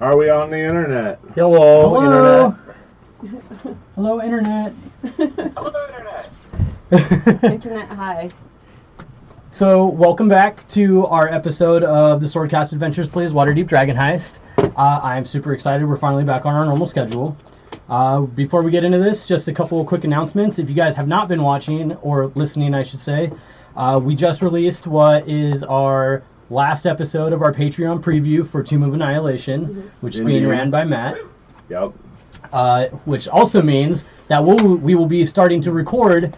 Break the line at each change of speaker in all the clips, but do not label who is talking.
Are we on the internet?
Hello.
Internet.
Hello, Internet.
Hello, internet.
Internet hi.
So, welcome back to our episode of the Swordcast Adventures Plays Waterdeep Dragon Heist. I'm super excited. We're finally back on our normal schedule. Before we get into this, just a couple of quick announcements. If you guys have not been watching, or listening, I should say, we just released what is our last episode of our Patreon preview for Tomb of Annihilation, which is being ran by Matt.
Yep.
Which also means that we will be starting to record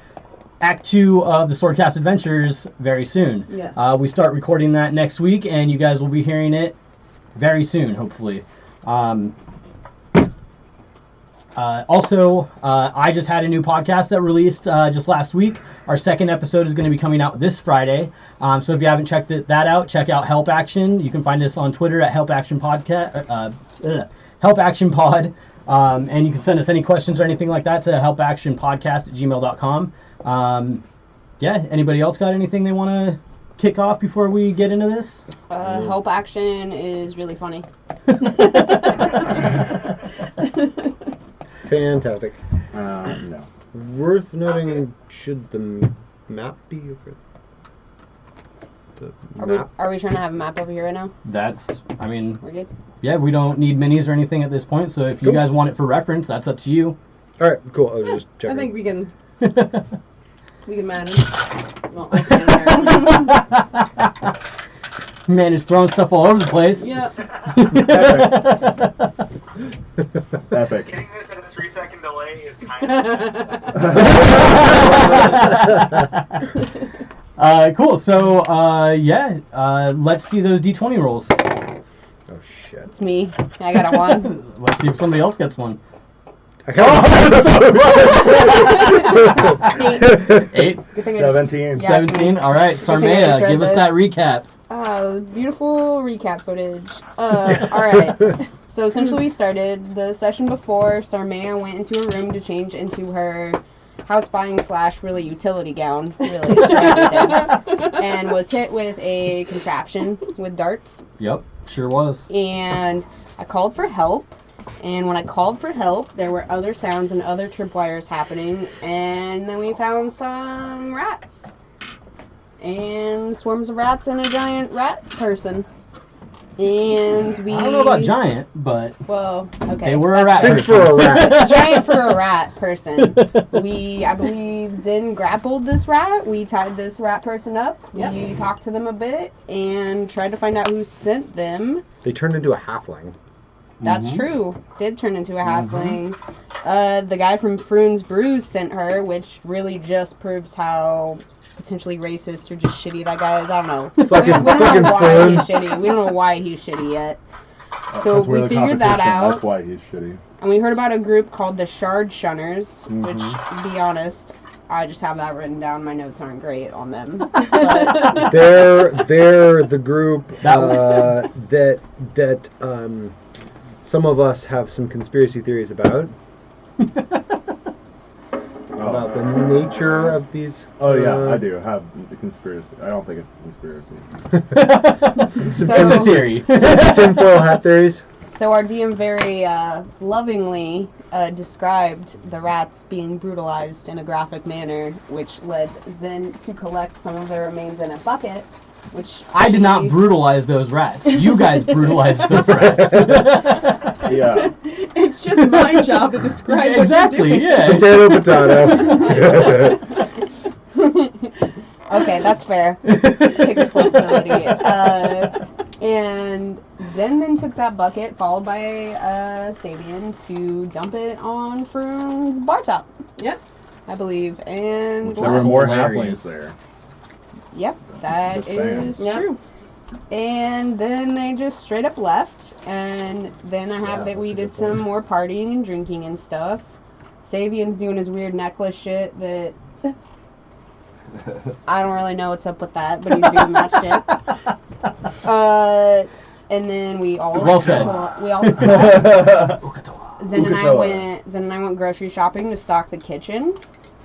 Act 2 of the Swordcast Adventures very soon.
Yes.
We start recording that next week, and you guys will be hearing it very soon, hopefully. Also, I just had a new podcast that released just last week. Our second episode is going to be coming out this Friday. So if you haven't checked that out, check out Help Action. You can find us on Twitter at Help Action Podcast, Help Action Pod. And you can send us any questions or anything like that to helpactionpodcast@gmail.com. Yeah, anybody else got anything they want to kick off before we get into this?
Help Action is really funny.
Fantastic.
No.
Worth noting, should the map be over? The map?
Are we trying to have a map over here right now?
We're
good?
Yeah, we don't need minis or anything at this point, so if you guys want it for reference, that's up to you.
Alright, cool. I was just checking.
I think we can manage. Well,
Man is throwing stuff all over the place.
Yep.
Epic.
Getting this at a 3-second delay is kind of
Cool, so, let's see those D20 rolls.
Oh, shit.
It's me. I got a 1.
Let's see if somebody else gets one.
I got
8,
Good thing
17.
Yeah,
17. All right,
Good thing I just
Sarmea,
read
give us
this.
that recap.
Beautiful recap footage. Alright. So essentially we started the session before. Sarmea went into a room to change into her house buying / really utility gown. Really, it's for everything. And was hit with a contraption with darts.
Yep, sure was.
And I called for help. And when I called for help, there were other sounds and other tripwires happening. And then we found some rats. And swarms of rats and a giant rat person. And we...
I don't know about giant, but
Well, okay.
they were a rat
Big
person.
for a rat.
Giant for a rat person. I believe, Zen grappled this rat. We tied this rat person up.
Yep.
We talked to them a bit and tried to find out who sent them.
They turned into a halfling.
That's true. Did turn into a halfling. The guy from Froon's Brews sent her, which really just proves how potentially racist or just shitty that guy is. I don't know.
Fucking
we don't
fucking
know why
Froon.
he's shitty. We don't know why he's shitty yet. So
Because we're
we
the
figured that
competition,
out.
That's why he's shitty.
And we heard about a group called the Shard Shunners, which, to be honest, I just have that written down. My notes aren't great on them. But
They're the group
That
that some of us have some conspiracy theories about the nature of these.
Oh yeah, I do have the conspiracy. I don't think it's a conspiracy.
Some
It's a theory.
tinfoil hat theories.
so our DM very lovingly described the rats being brutalized in a graphic manner, which led Zen to collect some of their remains in a bucket, which
I did not brutalize those rats. You guys brutalized those rats.
Yeah.
it's just my job to describe what
Exactly,
you're doing.
yeah.
Potato.
Okay, that's fair. Take responsibility. And Zen then took that bucket, followed by Sabian, to dump it on Froon's bar top.
Yep.
I believe. And
There were more
Hilarious.
halflings there.
Yep, that
Just saying.
is
Yep.
true. And then they just straight up left. And then I have that we did some more partying and drinking and stuff. Sabian's doing his weird necklace shit that I don't really know what's up with that, but he's doing that shit. And then we all
Well said.
we all Zen and I went grocery shopping to stock the kitchen.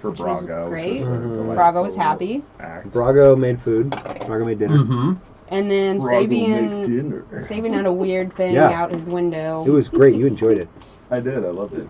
For
was
Brago.
great.
which was a
Brago was happy.
act.
Brago made food. Brago made dinner.
Mm-hmm.
And then Sabian had a weird thing
Yeah.
out his window.
It was great. You enjoyed it.
I did. I loved it.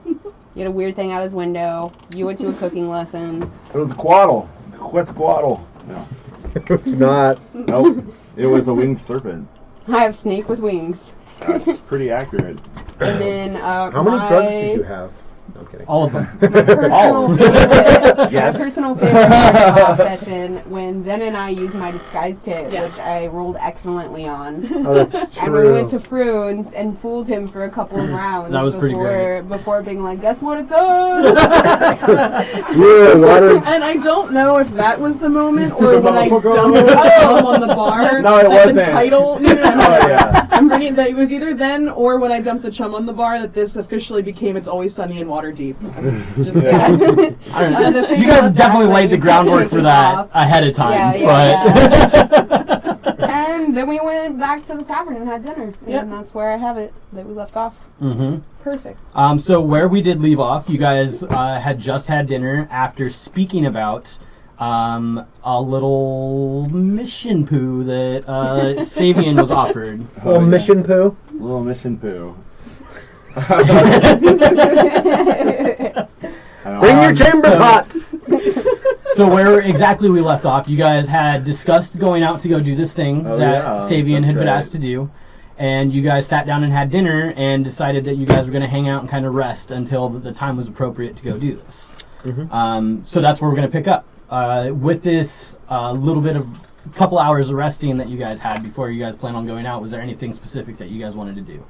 He had a weird thing out his window. You went to a cooking lesson.
It was a quaddle. Quetzalcoatl. No.
It's not.
Nope. It was a winged serpent.
I have snake with wings.
That's pretty accurate.
And then
How many drugs did you have? No, I'm kidding.
All of them.
My personal
All.
favorite,
Yes.
my personal favorite part of last session when Zen and I used my disguise kit,
Yes.
which I rolled excellently on.
Oh, that's
And we
true.
went to Froon's and fooled him for a couple of rounds.
That was pretty great.
Before being like, guess what it says?
Yeah, water.
And I don't know if that was the moment
You
or when I
stupid
dumped
motherfucker.
the thumb on the bar.
No, it
that
wasn't.
The title. No.
Oh, yeah.
I'm pretty that it was either then or when I dumped the chum on the bar that this officially became It's Always Sunny in Waterdeep. Just
Yeah.
I don't know.
The thing
You guys
was
definitely
that,
laid the
like,
groundwork for
taking
that
off.
ahead of time.
Yeah, And then we went back to the tavern and had dinner.
Yep.
And that's where I have it, that we left off.
Mm-hmm.
perfect.
So where we did leave off, you guys had just had dinner after speaking about a little mission poo that Sabian was offered.
Little mission poo.
Little mission poo.
Bring your chamber
so-
pots.
So where exactly we left off, you guys had discussed going out to go do this thing
Oh,
that
yeah,
Sabian
that's
had been
right.
asked to do. And you guys sat down and had dinner and decided that you guys were going to hang out and kind of rest until the time was appropriate to go do this.
Mhm.
So that's where we're going to pick up. With this little bit of couple hours of resting that you guys had before you guys plan on going out, was there anything specific that you guys wanted to do?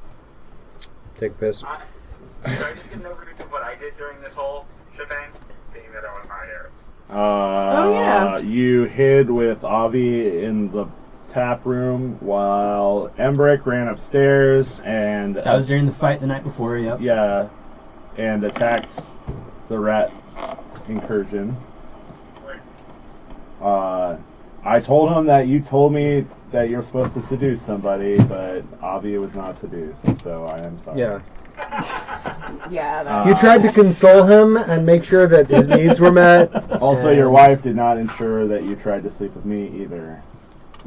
Take a piss.
Should I just get an overview of what I did during this whole shebang? Being that I was not here.
Oh, yeah.
You hid with Avi in the tap room while Embrick ran upstairs and
That was during the fight the night before, yep.
yeah, and attacked the rat incursion. I told him that you told me that you're supposed to seduce somebody, but Avi was not seduced, so I am sorry.
Yeah.
Yeah, that
You tried to console him and make sure that his needs were met.
Also,
and-
your wife did not ensure that you tried to sleep with me either.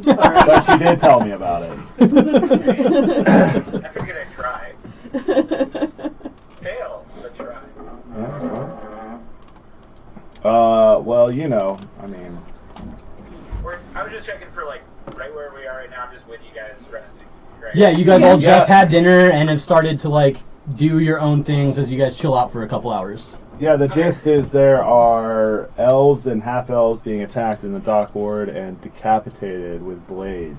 Sorry.
But she did tell me about it.
I figured I'd try. Fail, but try.
Well, you know, I mean,
I was just checking for, like, right where we are right now. I'm just with you guys resting. Right?
Yeah, you guys all
Yeah.
just had dinner and have started to like do your own things as you guys chill out for a couple hours.
yeah, the gist is there are elves and half-elves being attacked in the dock ward and decapitated with blades.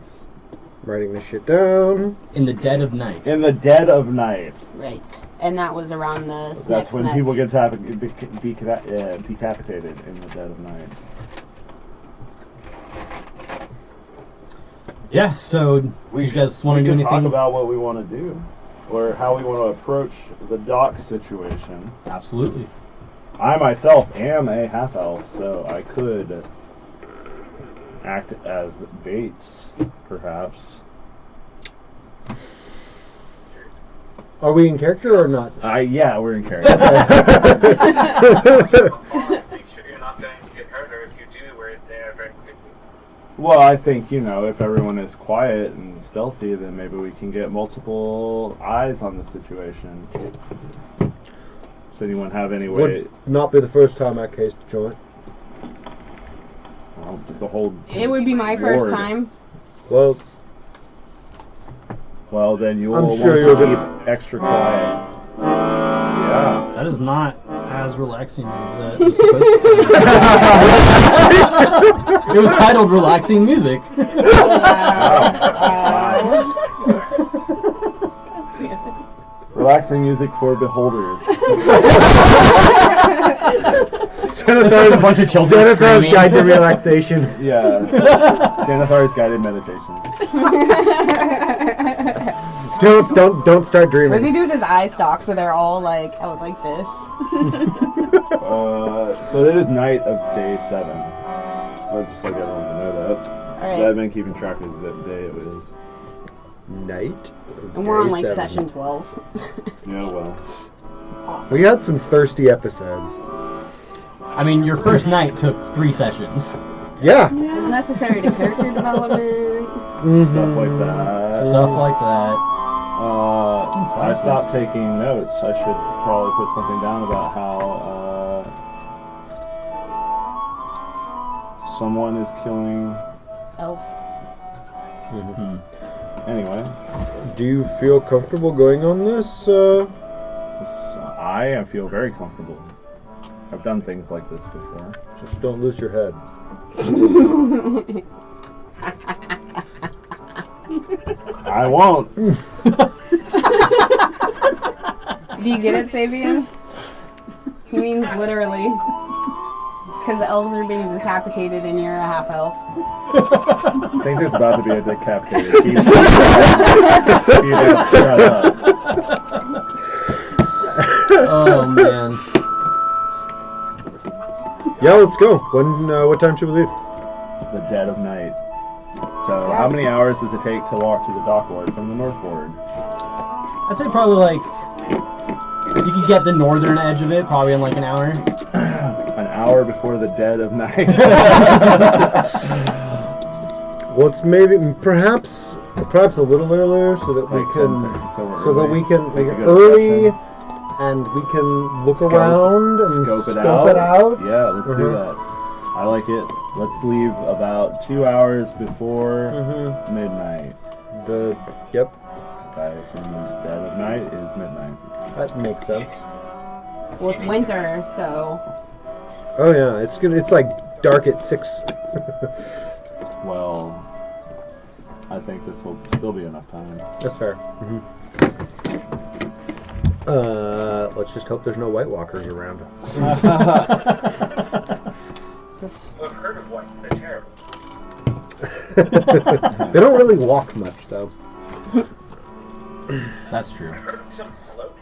Writing this shit down.
In the dead of night.
In the dead of night.
right. And that was around the
That's
snake's
when
neck.
people get decapitated in the dead of night.
Yeah, so you guys want to do
can
anything?
talk about what we want to do, or how we want to approach the dock situation.
Absolutely.
I myself am a half-elf, so I could act as baits, perhaps.
Are we in character or not?
Yeah, we're in character.
Make sure you're not going to get hurt, or if you do, we're there very quickly.
Well, I think, you know, if everyone is quiet and stealthy, then maybe we can get multiple eyes on the situation. Does anyone have any way?
Would not be the first time I cased a joint.
Well, it's a whole.
It would be my first
Ward.
time.
Well,
Well, then you
I'm
will
sure
want
you're
to
gonna-
keep extra quiet. Yeah.
That is not as relaxing as it was supposed to say. It was titled Relaxing Music.
Relaxing music for beholders.
Just a bunch of children
Xanathar's
screaming.
Guide to Relaxation.
Yeah. Xanathar's guided meditation.
Don't start
What does he
dreaming.
do with his eye stalks so they're all like out like this?
So it is night of day 7. I'd just like everyone to know that.
Alright.
I've been keeping track of the day it was.
Night.
And we're on
Day
like
7.
session 12.
Yeah, well.
We had some thirsty episodes.
I mean, your first night took 3 sessions.
Yeah.
It's necessary to character development.
Stuff like that.
Stuff like that.
I stopped taking notes. I should probably put something down about how someone is killing
Elves.
Anyway.
Do you feel comfortable going on this?
I feel very comfortable. I've done things like this before.
Just don't lose your head.
I won't.
Do you get it, Sabian? He means literally. Because elves are being decapitated and you're a half elf.
I think there's about to be a decapitated. Keep it shut up.
Oh man.
Yeah, let's go. What time should we leave?
The dead of night. So, how many hours does it take to walk to the dockward from the northward?
I'd say probably like you could get the northern edge of it probably in like an hour.
An hour before the dead of night.
Well, it's perhaps a little earlier so that we
Like
can
10:30, so
make it
Make a good
early
impression.
and we can look
Scope-
around and
Scope it
it out.
Yeah, let's do
Mhm.
that. I like it. Let's leave about 2 hours before midnight.
Yep,
Because I assume the dead of night is midnight.
that makes sense.
Well, it's winter, so.
Oh yeah, it's like dark at 6.
Well, I think this will still be enough time.
That's fair. Let's just hope there's no White Walkers around.
That's,
Well, I've heard of whites. They're terrible.
They don't really walk much though.
That's true.
I've heard of some float.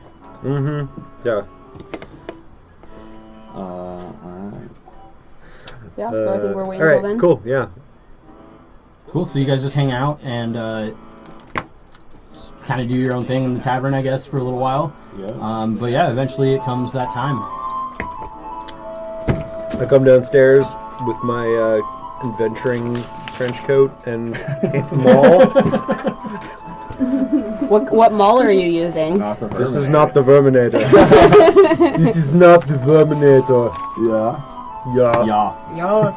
Yeah.
Alright.
yeah, so I think we're waiting
All right.
till then.
Cool. Yeah.
Cool. So you guys just hang out and just kind of do your own thing in the tavern, I guess, for a little while.
Yeah.
But yeah, eventually it comes that time.
I come downstairs with my adventuring trench coat and maul.
What maul are you using?
Not the
This is
Verminator.
not the Verminator. This is not the Verminator.
Yeah.
Yeah.
Yeah.
Yo.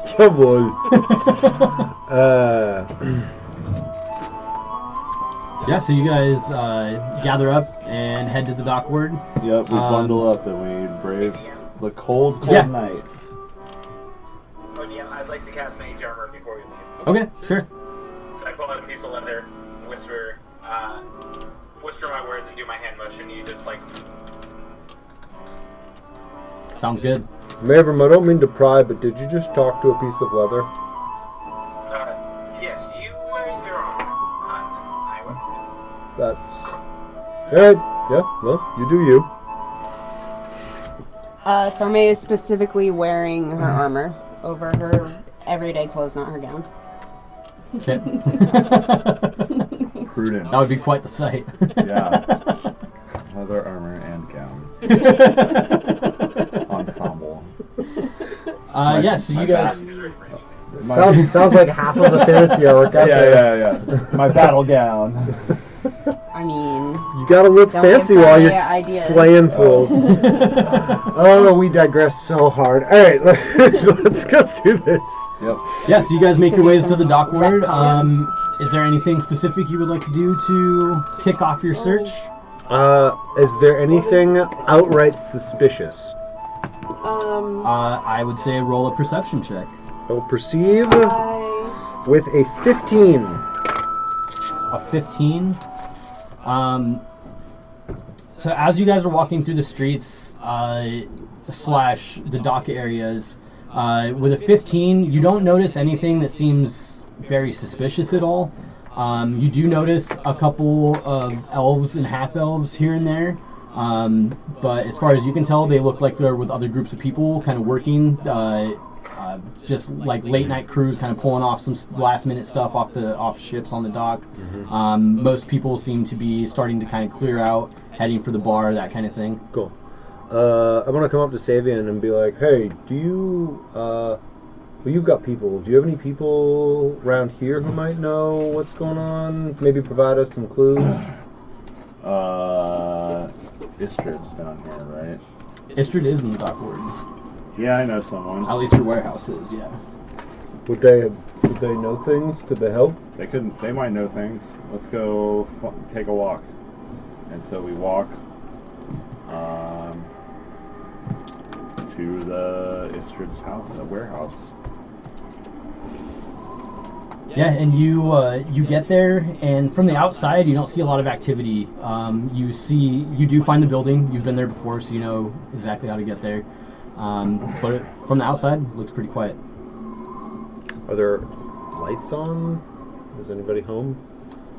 Jawohl.
Yeah, so you guys gather up and head to the dockward.
Yep, we bundle up and we brave the cold
Yeah.
night.
Oh, DM, I'd like to cast mage armor before we leave.
Okay, sure.
So I pull out a piece of leather, whisper my words, and do my hand motion. You just like.
Sounds good.
Mavrim, I don't mean to pry, but did you just talk to a piece of leather?
Yes. Do you wear your armor? I will.
That's... Alright, yeah, well, you do you.
Sarmay is specifically wearing her armor over her everyday clothes, not her gown.
Okay.
Prudent.
That would be quite the sight.
Yeah. Leather armor and gown. Ensemble.
Yeah, so you guys...
Sounds like half of the fantasy arc out there.
Yeah. My battle gown.
I mean,
You gotta look
Don't
fancy
give
while
Sarmay
you're
ideas.
slaying fools. Oh, we digress so hard. Alright, let's do this.
Yep.
Yeah, so you guys make your ways to the dockward. Is there anything specific you would like to do to kick off your search?
Is there anything outright suspicious?
I would say roll a perception check.
I will perceive with a 15.
A 15. So as you guys are walking through the streets slash the dock areas, with a 15, you don't notice anything that seems very suspicious at all. You do notice a couple of elves and half-elves here and there, but as far as you can tell, they look like they're with other groups of people kind of working, just like late-night crews kind of pulling off some last-minute stuff off ships on the dock. Most people seem to be starting to kind of clear out, heading for the bar, that kind of thing.
Cool. I'm gonna come up to Savian and be like, hey, do you Well, you've got people. Do you have any people around here who might know what's going on? Maybe provide us some clues?
Istrid's down here, right?
Istrid is in the dock ward.
Yeah, I know someone.
At least her warehouse is, yeah.
Would they know things? Could they help?
They couldn't. They might know things. Let's go take a walk. And so we walk to the Istrid's house, the warehouse.
Yeah, and you get there, and from the outside, you don't see a lot of activity. You do find the building. You've been there before, so you know exactly how to get there. But from the outside, it looks pretty quiet.
Are there lights on? Is anybody home?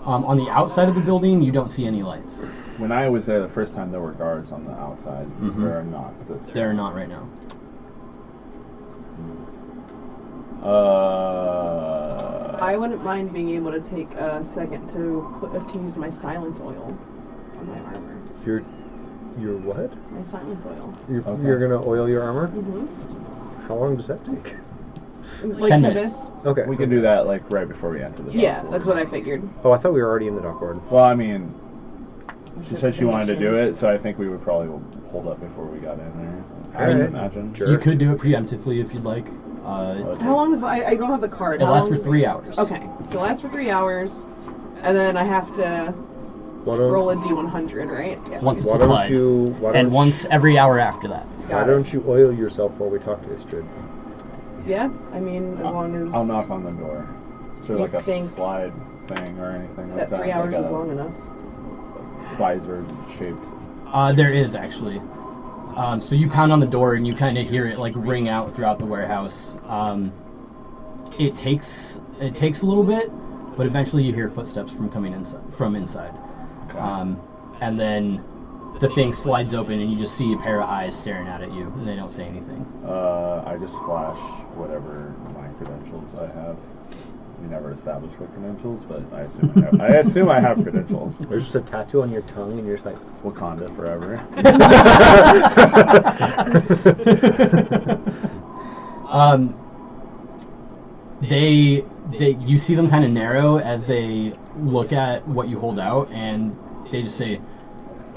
On the outside of the building, you don't see any lights.
When I was there the first time, there were guards on the outside.
Mhm.
There are not.
There are not right now.
I wouldn't mind being able to take a second to use my silence oil on my armor.
Your what?
My silence oil.
You're gonna oil your armor?
Mm-hmm.
How long does that take?
Like
10 minutes.
Okay.
We can do that like right before we enter the dock
Yeah,
ward.
that's what I figured.
Oh, I thought we were already in the dock ward.
Well, I mean, she said she wanted to do it, so I think we would probably hold up before we got in there. I would
Alright.
imagine.
Sure.
You could do it preemptively if you'd like.
How long is I don't have the card.
It
How
lasts
long
for 3 hours.
Okay, so it lasts for 3 hours, and then I have to roll a d100, right? Yeah.
Once it's
Why don't
applied.
you?
And once every hour after that.
Why
Got it.
don't you oil yourself while we talk to Istrid?
Yeah, I mean, as long as
I'll knock on the door. Is there
You
like a
think
slide thing or anything like
that
that?
3 hours
like
is
a
long enough.
visor shaped.
There is actually. So you pound on the door and you kind of hear it like ring out throughout the warehouse. It takes a little bit, but eventually you hear footsteps from inside.
Okay.
And then the thing slides open and you just see a pair of eyes staring out at you, and they don't say anything.
I just flash whatever my credentials I have. We never established what credentials, but I assume I have credentials.
There's just a tattoo on your tongue, and you're just like,
Wakanda forever.
You see them kind of narrow as they look at what you hold out, and they just say,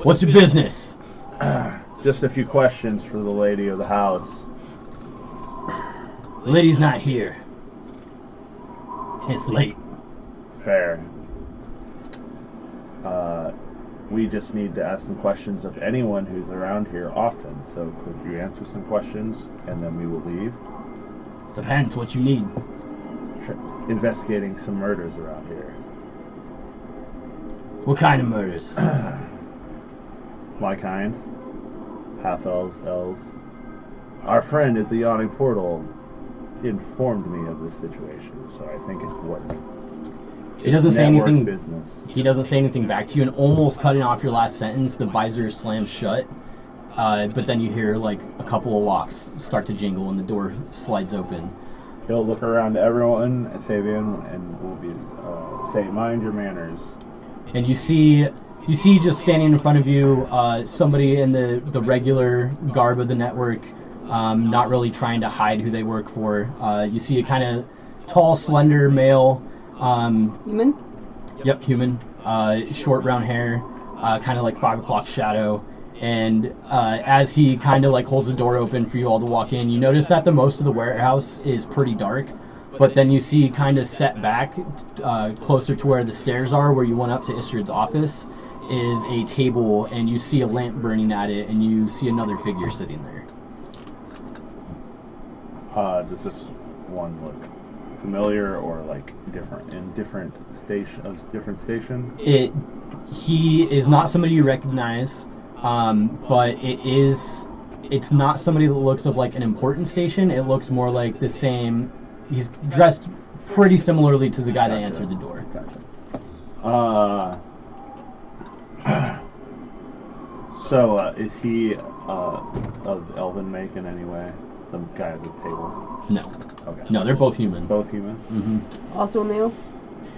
"What's your business?"
Just a few questions for the lady of the house.
The lady's not here. It's late.
Fair. We just need to ask some questions of anyone who's around here often. So could you answer some questions and then we will leave?
Depends what you need.
Investigating some murders around here.
What kind of murders?
My kind. Half-elves, elves. Our friend at the Yawning Portal informed me of this situation, so I think it's work.
He doesn't say
Network
anything.
Business.
He doesn't say anything back to you, and almost cutting off your last sentence, the visor slams shut. But then you hear like a couple of locks start to jingle, and the door slides open.
He'll look around to everyone, Sabian, and will be say, "Mind your manners."
And you see just standing in front of you, somebody in the regular garb of the network, not really trying to hide who they work for. You see a kind of tall, slender male.
Human?
Yep, human. Short brown hair, kind of like 5 o'clock shadow. And as he kind of like holds the door open for you all to walk in, you notice that the most of the warehouse is pretty dark. But then you see kind of set back, closer to where the stairs are, where you went up to Istrid's office, is a table, and you see a lamp burning at it, and you see another figure sitting there.
Does this one look familiar or like different in different station?
He is not somebody you recognize, but it's not somebody that looks of like an important station. It looks more like the same. He's dressed pretty similarly to the guy that answered the door.
Gotcha. So is he of elven make in any way? The guy at this table?
No.
Okay.
No, they're both human.
Both human?
Mm-hmm.
Also a male?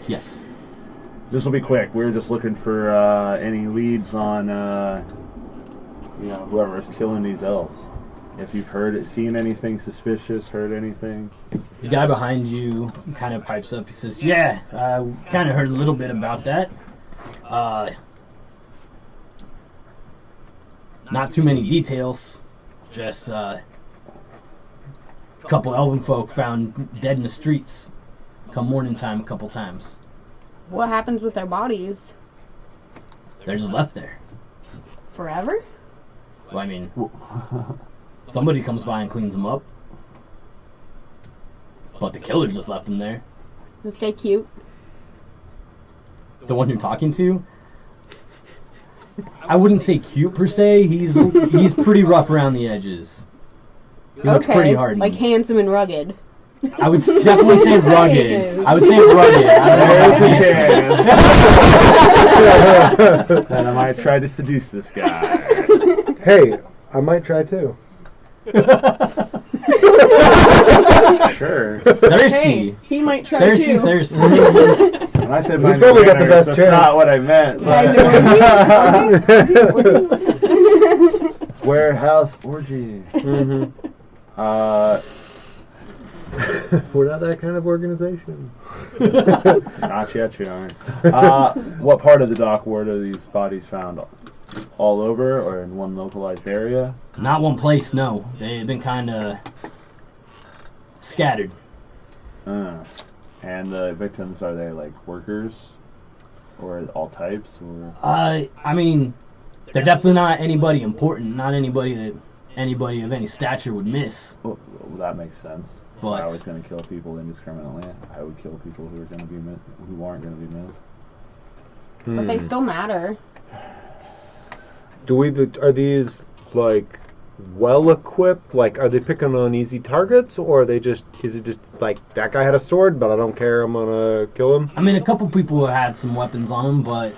Yes.
This will be quick. We're just looking for any leads on whoever is killing these elves. if you've seen anything suspicious, heard anything.
The guy behind you kind of pipes up. He says, "Yeah, kind of heard a little bit about that. Not too many details. Just a couple elven folk found dead in the streets come morning time a couple times.
What happens with their bodies?
They're just left there.
Forever?
Well, I mean, somebody comes by and cleans them up. But the killer just left them there.
Is this guy cute?
The one you're talking to? I wouldn't say cute per se. He's pretty rough around the edges. He looks pretty hard.
Like handsome and rugged.
I would definitely say rugged. I would say rugged.
There's a chance. Then I might try to seduce this guy.
Hey, I might try too.
Sure.
Thirsty.
Hey, he might try
Thirsty,
too.
thirsty.
When I said
He's
mind
probably got the
manners,
best
that's
chance.
not what I meant.
You guys are orgy?
Warehouse orgy.
Mm-hmm. We're not that kind of organization.
Not yet, you aren't. What part of the dock ward are these bodies found? All over or in one localized area?
Not one place, no. They've been kind of scattered.
And the victims, are they like workers? Or all types? Or
I mean, they're definitely not anybody important. Not anybody that anybody of any stature would miss.
well, that makes sense.
But-
If I was going to kill people indiscriminately, I would kill people who are going to be who aren't going to be missed.
But they still matter.
Are these like well equipped? Like, are they picking on easy targets, or are they is it just like that guy had a sword, but I don't care, I'm gonna kill him?
I mean, a couple people had some weapons on them, but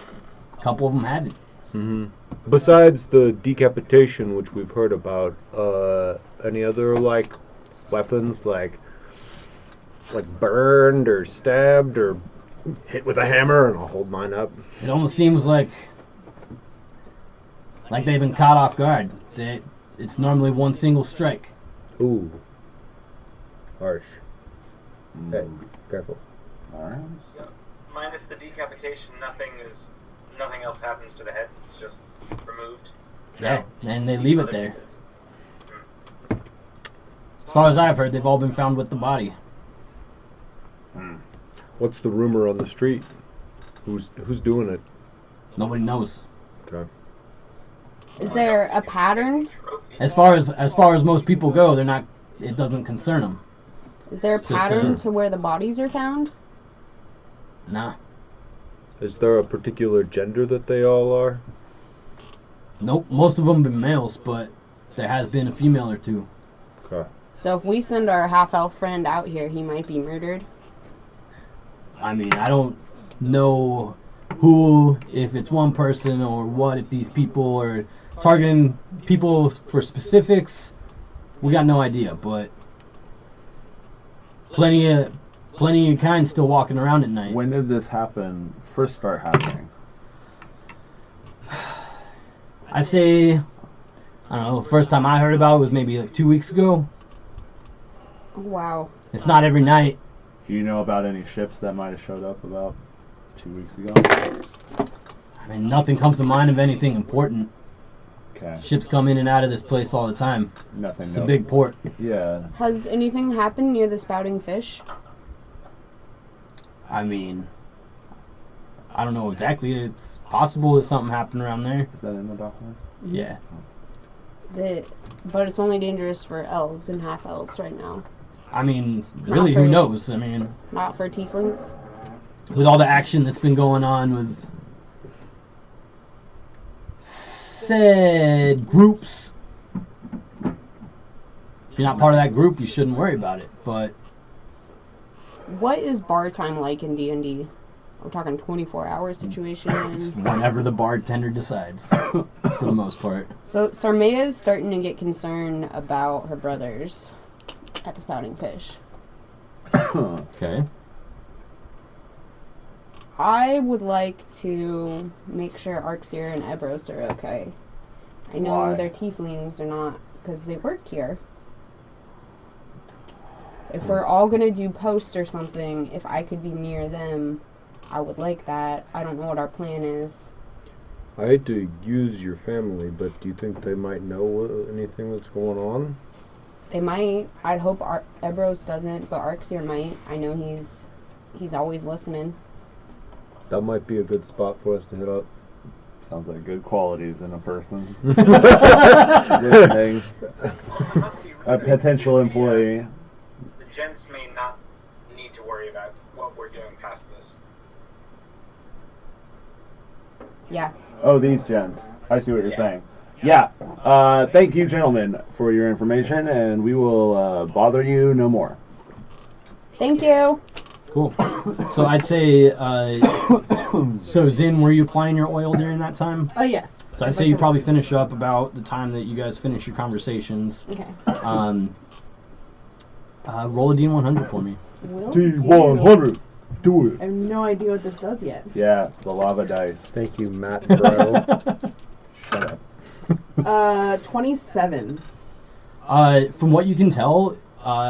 a couple of them hadn't.
Mm-hmm. Besides the decapitation, which we've heard about, any other like weapons, like burned or stabbed or hit with a hammer? And I'll hold mine up.
It almost seems like they've been caught off guard. It's normally one single strike.
Ooh, harsh. Hey, careful.
Alright.
So, minus the decapitation, nothing else happens to the head. It's just removed.
Yeah, and they leave it
Other
there.
pieces.
As far as I've heard, they've all been found with the body.
What's the rumor on the street? Who's doing it?
Nobody knows.
Okay.
Is there a pattern?
Trophies.
As far as most people go, they're not. It doesn't concern them.
Is there a
It's just
pattern
a-
to where the bodies are found?
Nah.
Is there a particular gender that they all are?
Nope. Most of them have been males, but there has been a female or two.
Okay.
So if we send our half-elf friend out here, he might be murdered.
I mean, I don't know who, if it's one person or what, if these people are targeting people for specifics. We got no idea, but plenty of kind still walking around at night.
When did this first start happening?
I'd say, I don't know, the first time I heard about it was maybe like 2 weeks ago.
Oh, wow.
It's not every night.
Do you know about any ships that might have showed up about 2 weeks ago?
I mean, nothing comes to mind of anything important.
Okay.
Ships come in and out of this place all the time.
Nothing.
It's a big port.
Yeah.
Has anything happened near the spouting fish?
I mean, I don't know exactly. It's possible that something happened around there.
Is that in the document?
Yeah.
Is it? But it's only dangerous for elves and half-elves right now.
I mean, really, who knows? I mean,
Not for tieflings.
with all the action that's been going on with said groups, if you're not part of that group, you shouldn't worry about it. But
What is bar time like in D&D? We're talking 24-hour situation.
it's whenever the bartender decides, for the most part.
So Sarmea is starting to get concerned about her brothers at the spouting fish.
Okay.
I would like to make sure Arxir and Ebros are okay. I know
Why?
they're tieflings or not, because they work here. They're not, because they work here. If we're all gonna do post or something, if I could be near them, I would like that. I don't know what our plan is.
I hate to use your family, but do you think they might know anything that's going on?
They might. I'd hope Ebros doesn't, but Arxir might. I know he's always listening.
That might be a good spot for us to hit up.
Sounds like good qualities in a person. Good thing. A potential employee.
The gents may not need to worry about what we're doing past this.
Yeah.
Oh, these gents. I see what you're saying. Yeah. Thank you, gentlemen, for your information, and we will bother you no more.
Thank you.
Cool. So I'd say, so Zin, were you applying your oil during that time?
Yes.
So I'd say you probably finish up about the time that you guys finish your conversations.
Okay.
Roll a D100 for me.
Will
D100. Do it.
I have no idea what this does yet.
Yeah, the lava dice.
Thank you, Matt, bro.
Shut up.
27.
From what you can tell,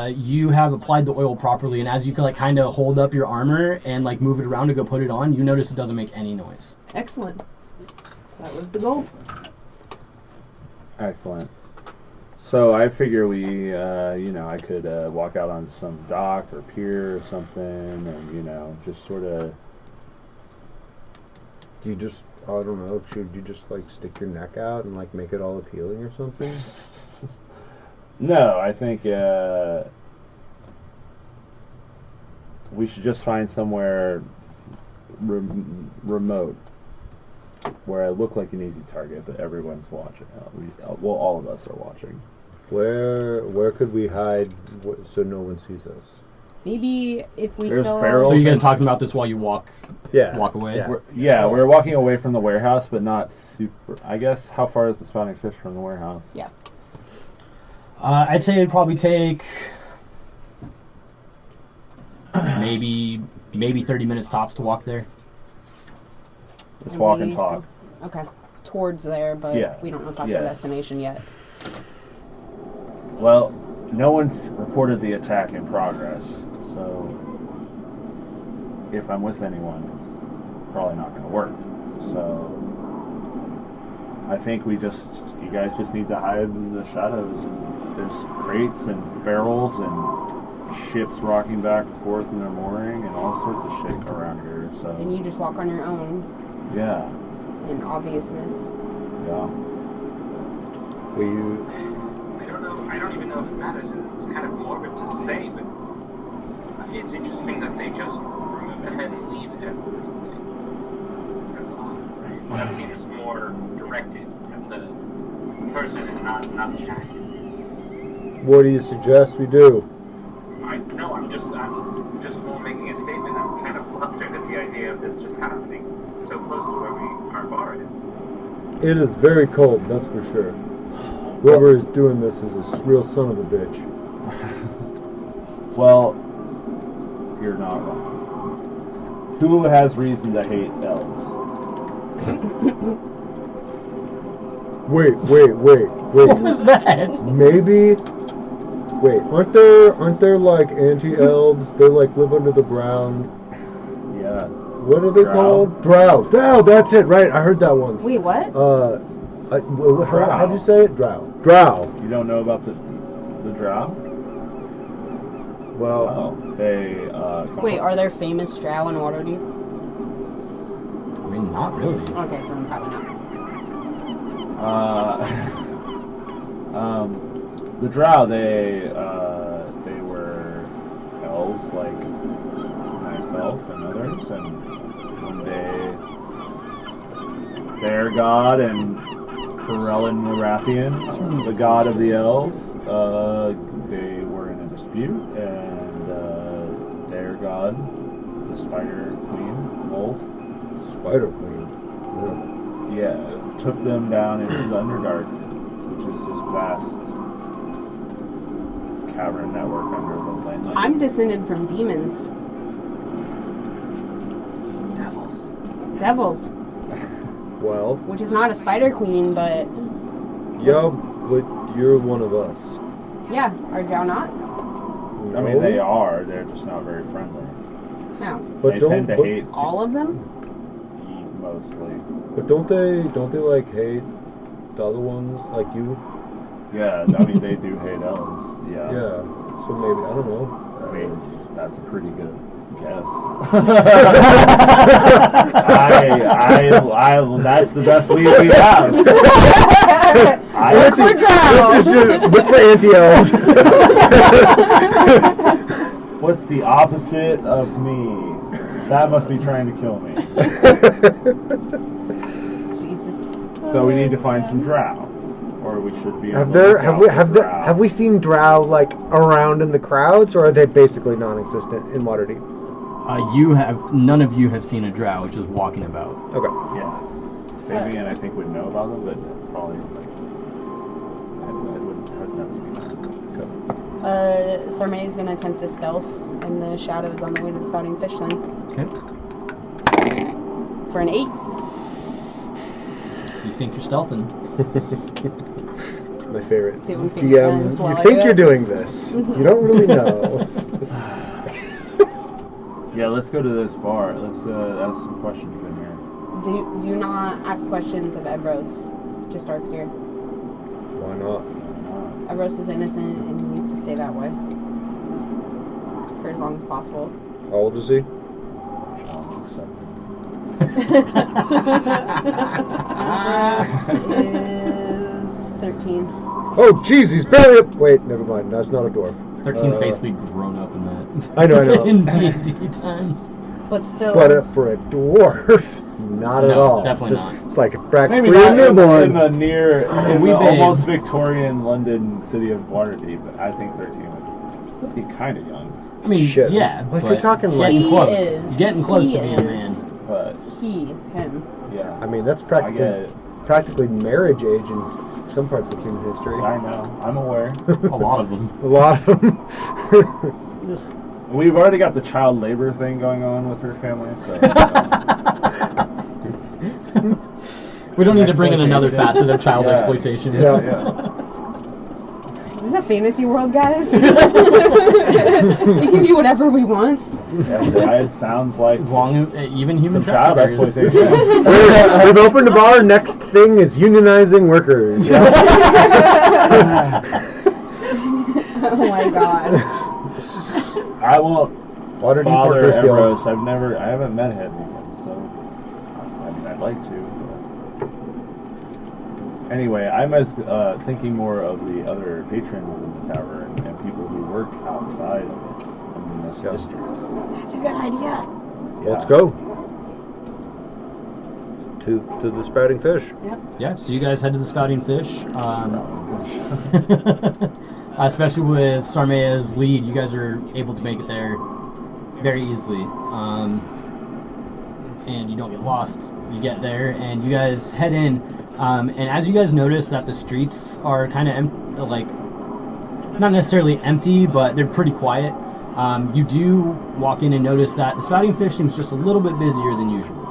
you have applied the oil properly, and as you like kind of hold up your armor and like move it around to go put it on, you notice it doesn't make any noise.
Excellent. That was the goal.
Excellent. So I figure we, I could walk out on some dock or pier or something, and just sort of.
Do you just, I don't know, should you just like stick your neck out and like make it all appealing or something?
No, I think we should just find somewhere remote where I look like an easy target, but everyone's watching. All of us are watching.
Where could we hide so no one sees us?
Maybe if we
There's
still.
barrels.
So you guys talking about this while you walk away?
Yeah.
We're walking away from the warehouse, but not super. I guess, how far is the spawning fish from the warehouse?
Yeah.
I'd say it'd probably take maybe 30 minutes tops to walk there.
Let's walk and talk.
Okay. Towards there, but
Yeah.
we don't know if that's
Yeah.
our destination yet.
Well, no one's reported the attack in progress, so if I'm with anyone, it's probably not going to work. So I think you guys just need to hide in the shadows. And there's crates and barrels and ships rocking back and forth in their mooring and all sorts of shit around here. So
And you just walk on your own
yeah,
in obviousness.
yeah.
I don't even know if it matters. It's kind of morbid to say, but it's interesting that they just remove ahead and leave everything. That's all. Right? That seems more directed at the person and not the act.
What do you suggest we do?
I'm just more making a statement. I'm kind of flustered at the idea of this just happening so close to where our bar is.
It is very cold, that's for sure. Whoever is doing this is a real son of a bitch.
Well, you're not wrong. Who has reason to hate elves?
Wait.
What was that?
Maybe. Wait, aren't there like anti-elves? They like live under the ground.
Yeah.
What are they called? Drow. That's it. Right, I heard that once.
Wait, what?
How'd you say it? Drow.
You don't know about the drow?
Well,
Oh, they.
Wait, are there famous drow in Waterdeep?
I mean, not really.
Okay, so then probably not.
The drow, they were elves like myself and others, and one day their god and Corellin Morathian, the god of the elves, they were in a dispute, and their god, the Spider Queen, Wolf,
Spider Queen.
yeah, took them down into the Underdark, which is this vast cavern network under the land.
I'm descended from demons.
Devils.
Devils.
Well,
Which is not a spider queen, but
Yeah, but you're one of us.
Yeah, are Drow not?
I mean, they are. They're just not very friendly.
No.
But
They
don't
tend to
but,
hate
All of them?
mostly.
but don't they like hate the other ones like you?
Yeah, I mean, they do hate elves. Yeah.
Yeah. So maybe I don't know.
I mean, that's a pretty good guess. That's the best lead we have.
Look for Drow!
Look for anti-elves.
What's the opposite of me? That must be trying to kill me.
Jesus.
So we need to find some drow, or we should be.
Have we seen drow like around in the crowds, or are they basically non-existent in Waterdeep?
None of you have seen a drow which is walking about.
Okay.
Yeah. Savvy and I think would know about them, but probably Edward has never seen them.
Sarmay is going to attempt to stealth in the shadows on the way to the spouting fish then.
Okay.
For an 8.
You think you're stealthing?
My favorite.
Doing finger
DM,
guns while
you
I
think
do
you're
it.
doing this. You don't really know.
Yeah, let's go to this bar. Let's ask some questions in here.
Do not ask questions of Ebros. Just Arcseer.
Why not?
Ebros is innocent and he needs to stay that way. For as long as possible.
How old is he?
Challenge accepted.
Ebros is 13.
Oh, jeez, he's barely up. Wait, never mind. That's not a dwarf.
13's basically grown up in that.
I know.
in D&D times.
But still.
But for a dwarf, it's not at
No,
all.
definitely not.
It's like practically
Maybe
a
not in
newborn.
the near, in
We
the
bathe.
almost Victorian London city of Waterdeep. But I think 13 would still be kind of young.
I mean,
Shit.
yeah.
Well, if
but
you're talking like-
getting
He
close.
is.
You're getting close
He
to being a
is.
man.
But
Him.
yeah,
I mean, that's
I get
practically
it.
practically marriage age in some parts of human history.
I know. I'm aware.
A lot of them.
A lot of them.
We've already got the child labor thing going on with her family, so.
We don't need to bring in another
Exploitation.
facet of child
Yeah.
exploitation.
Yeah.
Is this a fantasy world, guys? We can do whatever we want.
Yeah, it sounds like
As long as even human
some child
traffickers.
exploitation.
We've opened a bar. Next thing is unionizing workers.
Oh my god.
I won't
Waterdeep
bother
Workers Guild.
Evros. I haven't met him yet, so I mean, I'd like to. But... Anyway, I'm thinking more of the other patrons in the tavern and people who work outside of it in this district.
That's a good idea.
Let's go. To the sprouting fish.
Yeah, so you guys head to the spouting fish. Especially with Sarmea's lead, you guys are able to make it there very easily. And you don't get lost. You get there, and you guys head in. And as you guys notice that the streets are kind of like, not necessarily empty, but they're pretty quiet. You do walk in and notice that the spouting fish seems just a little bit busier than usual.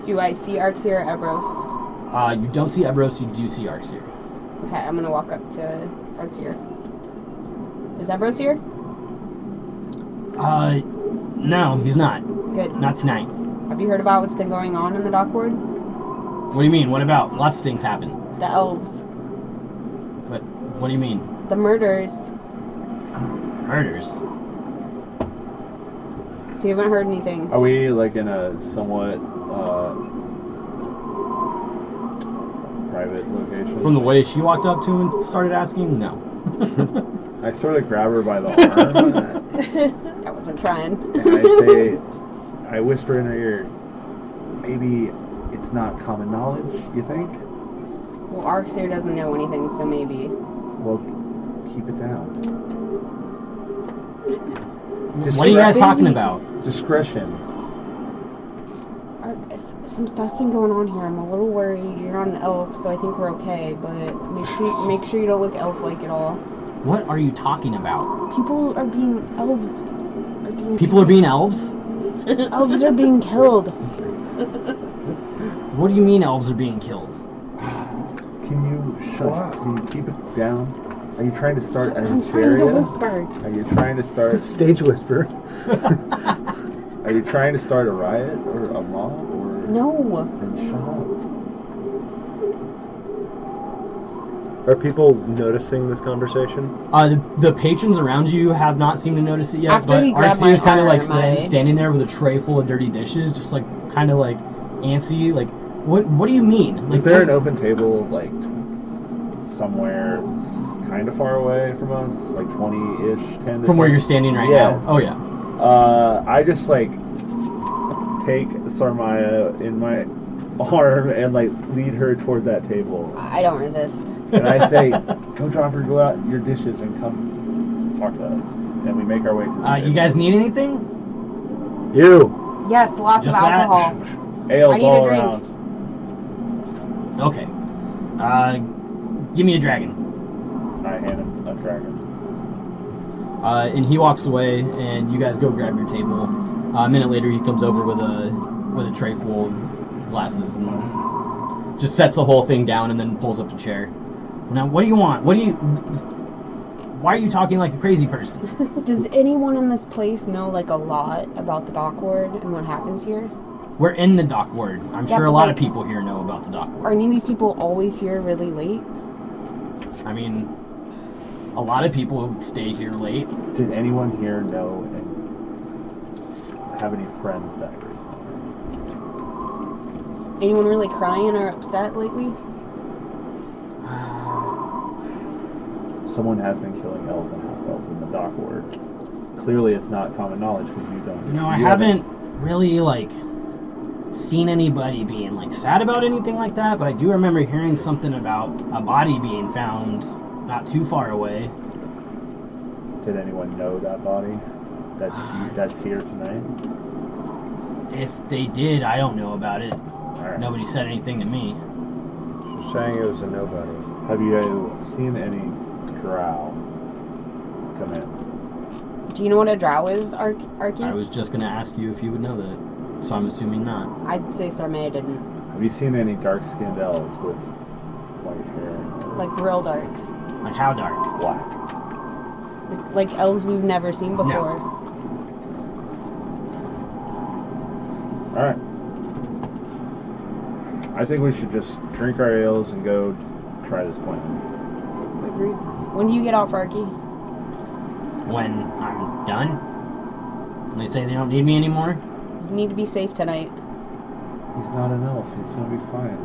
Do I see Arcseer or Ebros?
You don't see Ebros, you do see Arcseer.
Okay, I'm gonna walk up to Arcseer. Is Ebros here?
No, he's not.
Good.
Not tonight.
Have you heard about what's been going on in the dock ward?
What do you mean? What about? Lots of things happen.
The elves.
What do you mean?
The murders.
Murders?
So you haven't heard anything?
Are we like in a somewhat private location?
From the way she walked up to him and started asking? No.
I sort of grab her by the arm
I wasn't trying.
and I whisper in her ear, maybe it's not common knowledge, you think?
Well, Arcseer doesn't know anything, so maybe.
Well, keep it down.
What are you guys talking about?
Discretion.
Some stuff's been going on here. I'm a little worried. You're not an elf, so I think we're okay. But make sure you don't look elf-like at all.
What are you talking about?
People are being elves.
People are being elves?
Elves are being killed.
What do you mean elves are being killed?
Can you shut? Can you keep it down? Are you trying to start a
I'm trying to
hysteria?
whisper.
Are you trying to start?
Stage whisper.
Are you trying to start a riot or a mob or?
No.
Then shut up.
Are people noticing this conversation?
The patrons around you have not seemed to notice it yet,
After
but
he grabbed my
Arxier's kind of like
arm,
standing there with a tray full of dirty dishes, just like kind of like antsy. Like, what do you mean? Like,
Is there an open table like somewhere kind of far away from us, like 20-ish, 10?
from where you're standing right
Yes.
now? Oh yeah.
I just like take Sarmaya in my arm and like lead her toward that table,
I don't resist.
and I say, "Go drop your dishes and come talk to us." And we make our way to the
You guys need anything?
You.
Yes, lots
Just
of
that?
alcohol.
Ales
I need a
all
drink.
around.
Okay. Give me a dragon.
I hand him a dragon.
And he walks away, and you guys go grab your table. A minute later, he comes over with a tray full of glasses and just sets the whole thing down, and then pulls up a chair. Now, what do you want? Why are you talking like a crazy person?
Does anyone in this place know like a lot about the dock ward and what happens here?
We're in the dock ward. I'm
Yeah,
sure a
but,
lot
like,
of people here know about the dock
Are
ward.
any of these people always here really late?
I mean, a lot of people stay here late.
Did anyone here know and have any friends die recently?
Anyone really crying or upset lately?
Someone has been killing elves and half-elves in the dock ward. Clearly, it's not common knowledge because you don't.
You know, I
you
haven't really like seen anybody being like sad about anything like that, but I do remember hearing something about a body being found not too far away.
Did anyone know that body? That's here tonight.
If they did, I don't know about it.
All right.
Nobody said anything to me.
She's saying it was a nobody.
Have you seen any drow come in?
Do you know what a drow is, Arky?
I was just gonna ask you if you would know that, so I'm assuming not.
I'd say Sarmea didn't.
Have you seen any dark-skinned elves with white hair?
Like real dark.
Like how dark?
Black.
Like elves we've never seen before.
All right. I think we should just drink our ales and go try this plan.
Agreed. When do you get off, Arky?
When I'm done? When they say they don't need me anymore?
You need to be safe tonight.
He's not an elf. He's gonna be fine.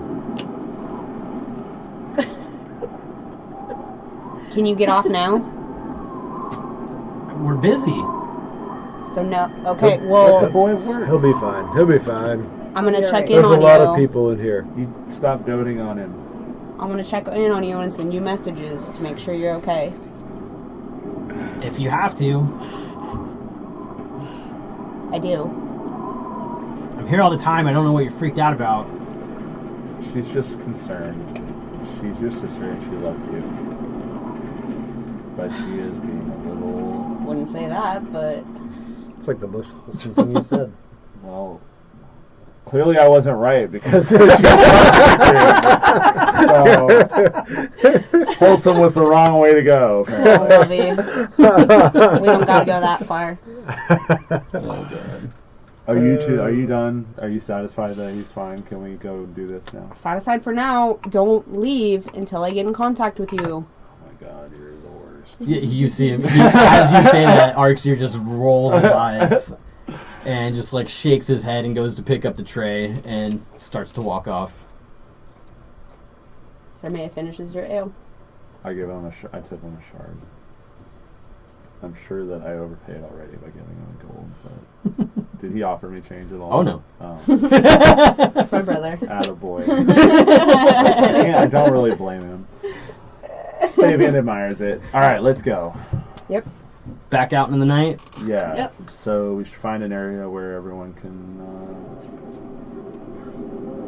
Can you get off now?
We're busy.
So no. Okay,
Let the
well,
boy work.
He'll be fine. He'll be fine.
I'm gonna check in
There's a
on
lot
you.
of people in here.
You stop doting on him.
I'm gonna check in on you and send you messages to make sure you're okay.
If you have to.
I do.
I'm here all the time. I don't know what you're freaked out about.
She's just concerned. She's your sister and she loves you. But she is being a little...
Wouldn't say that, but
It's like the most wholesome thing you said.
Well, clearly I wasn't right because she's so wholesome was the wrong way to go.
no, Lovey. We don't gotta go that far.
Are you two? Are you done? Are you satisfied that he's fine? Can we go do this now?
Satisfied for now. Don't leave until I get in contact with you.
Oh my God, you're the worst.
You see him. As you say that, Arxir just rolls his eyes and just like shakes his head and goes to pick up the tray and starts to walk off.
Sarmea finishes your ale.
I give him I tip him a shard. I'm sure that I overpaid already by giving him gold, but did he offer me change at all?
Oh, no.
Oh,
That's my brother.
attaboy. I don't really blame him. Sabian admires it. All right, let's go.
Yep.
Back out in the night.
Yeah.
Yep.
So we should find an area where everyone can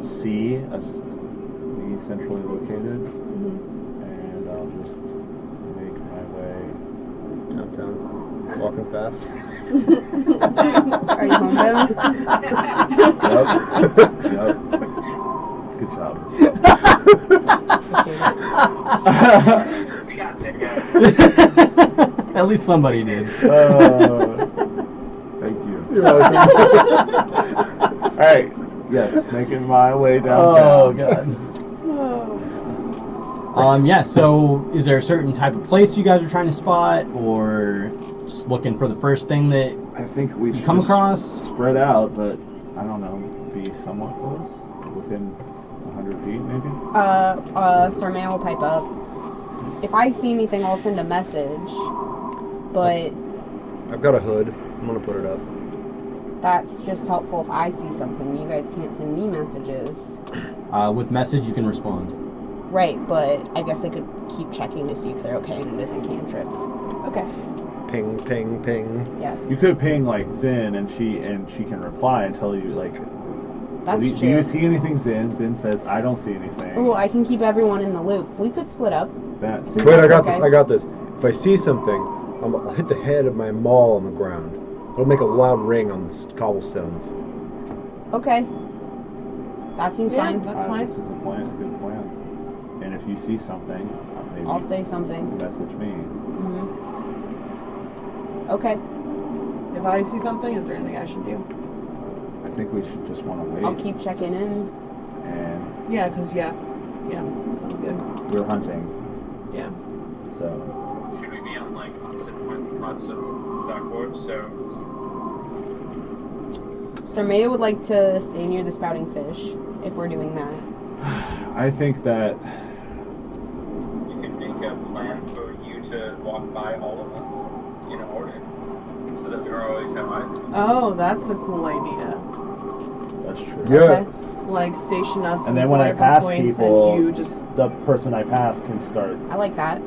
see us be centrally located, and I'll just make my way.
Downtown. Walking fast.
Are you homebound?
Yep. Good job.
We got there, guys.
At least somebody did.
Thank you.
You're welcome.
All right. Yes, making my way
Oh
downtown.
god. Yeah. So, is there a certain type of place you guys are trying to spot, or just looking for the first thing that?
I think we should
come
just
across?
spread out, but I don't know, be somewhat close, within 100 feet maybe.
Sarmaya will pipe up. If I see anything, I'll send a message. But
I've got a hood. I'm gonna put it up.
that's just helpful if I see something. You guys can't send me messages.
With message, you can respond.
Right, but I guess I could keep checking to see if they're okay and it isn't cantrip. Okay.
Ping, ping, ping.
Yeah,
You could ping like Zin, and she can reply and tell you like,
that's
do
true.
you see anything, Zin? Zin says, I don't see anything.
Oh, I can keep everyone in the loop. We could split up.
That's
Wait, I got
okay.
this. I got this. If I see something, I'll hit the head of my maul on the ground. It'll make a loud ring on the cobblestones.
Okay. That seems
Yeah.
fine.
That's fine.
This is a good plan. And if you see something, maybe
I'll say something.
message me.
Mm-hmm. Okay.
If I see something, is there anything I should do?
I think we should just want to wait.
I'll keep checking in.
And
Yeah, because sounds good.
we're hunting,
Yeah.
so
Should we be on like opposite parts of Dark Orb? So
Sarmaya would like to stay near the spouting fish if we're doing that.
I think that
you can make a plan for you to walk by all of us in order, so that we always have eyes on you.
Oh, that's a cool idea.
that's true.
Yeah.
Okay.
Like station us
And
in
then when I
different
pass
points
people-
and you just
The person I pass can start
I like that.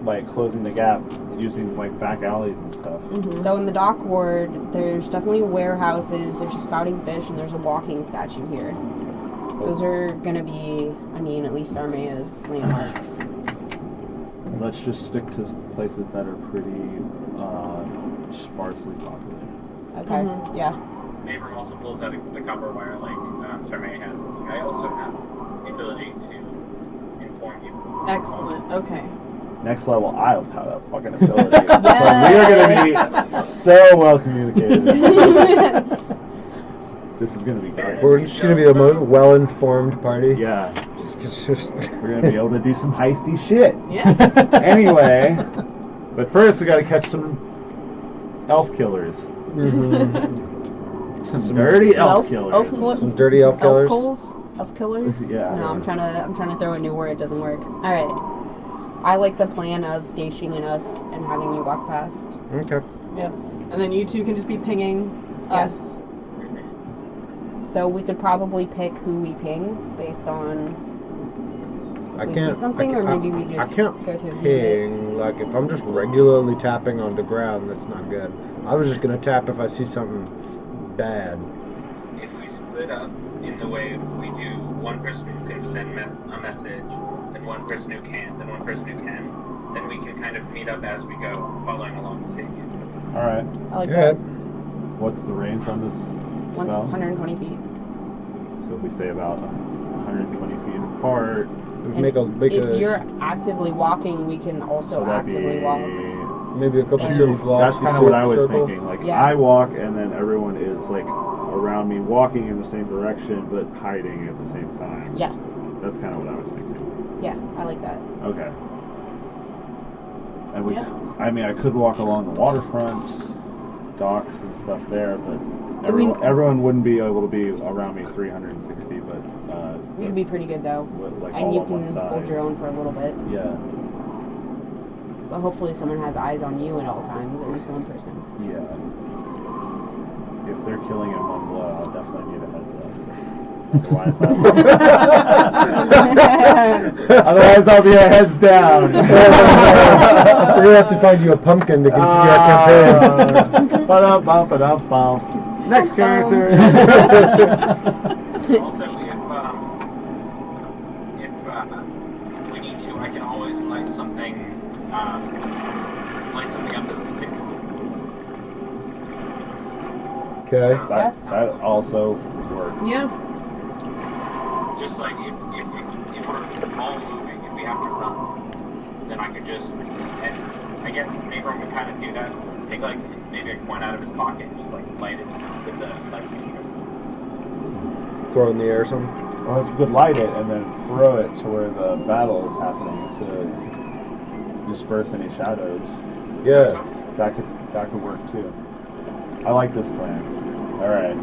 like closing the gap using like back alleys and stuff.
So in the dock ward, there's definitely warehouses, there's a spouting fish, and there's a walking statue here. Those are gonna be, I mean, at least Sarmaya's landmarks.
Let's just stick to places that are pretty sparsely populated.
Okay, yeah.
Neighbor also pulls out the copper wire like Sarmay has. It's like, I also have the ability to inform you.
excellent. Okay.
Next level, I'll have that fucking ability. So we are going to be so well communicated. This is going to be great.
We're just gonna be the most well-informed party.
Yeah,
Just
we're going to be able to do some heisty shit.
Yeah.
Anyway, but first we got to catch some elf killers. Some dirty elf killers.
some dirty elf killers.
Elf killers?
Yeah.
No, I'm trying to throw a new word, it doesn't work. Alright. I like the plan of stationing us and having you walk past.
Okay.
Yep. And then you two can just be pinging
Yes.
us.
So we could probably pick who we ping based on
I
if we
can't.
see something, or maybe we
I
just
can't
go through the unit.
ping. Like if I'm just regularly tapping on the ground, that's not good. I was just gonna tap if I see something bad.
If we split up in the way we do, one person who can send a message, and one person who can't, and one person who can, then we can kind of meet up as we go, following along the same unit.
All right.
I like
Yeah.
that.
What's the range on this
One's
spell?
120 feet.
So if we stay about 120 feet apart,
And if you're actively walking, we can also
so that'd
actively
be
walk.
maybe a couple
two.
circle blocks.
That's kind of what I was
circle.
thinking. Like
Yeah.
I walk, and then everyone is like around me, walking in the same direction, but hiding at the same time.
Yeah,
That's kind of what I was thinking.
yeah, I like that.
Okay. And we,
Yeah.
I mean, I could walk along the waterfront, docks and stuff there, but
Do we-
everyone wouldn't be able to be around me 360, but
We could be pretty good though.
like
And
all
you
on one
can
side.
hold your own for a little bit.
Yeah,
But hopefully someone has eyes on you at all times, at least one person.
yeah. If they're killing in one blow, I'll definitely need a heads up. Otherwise, I'll be a heads down.
We're gonna have to find you a pumpkin to continue our campaign.
Ba-dum-bum. Next character.
Also, if we need to, I can always light something up as a signal.
Okay.
That also works.
Yeah.
Just like if we're all moving, if we have to run, then I could just, and I guess Abram would kind of do that. Take like maybe a coin out of his pocket and just like light it with the lightning strike.
Throw it in the air or something.
Or if you could light it and then throw it to where the battle is happening to disperse any shadows,
Yeah.
that could work too. I like this plan. All right.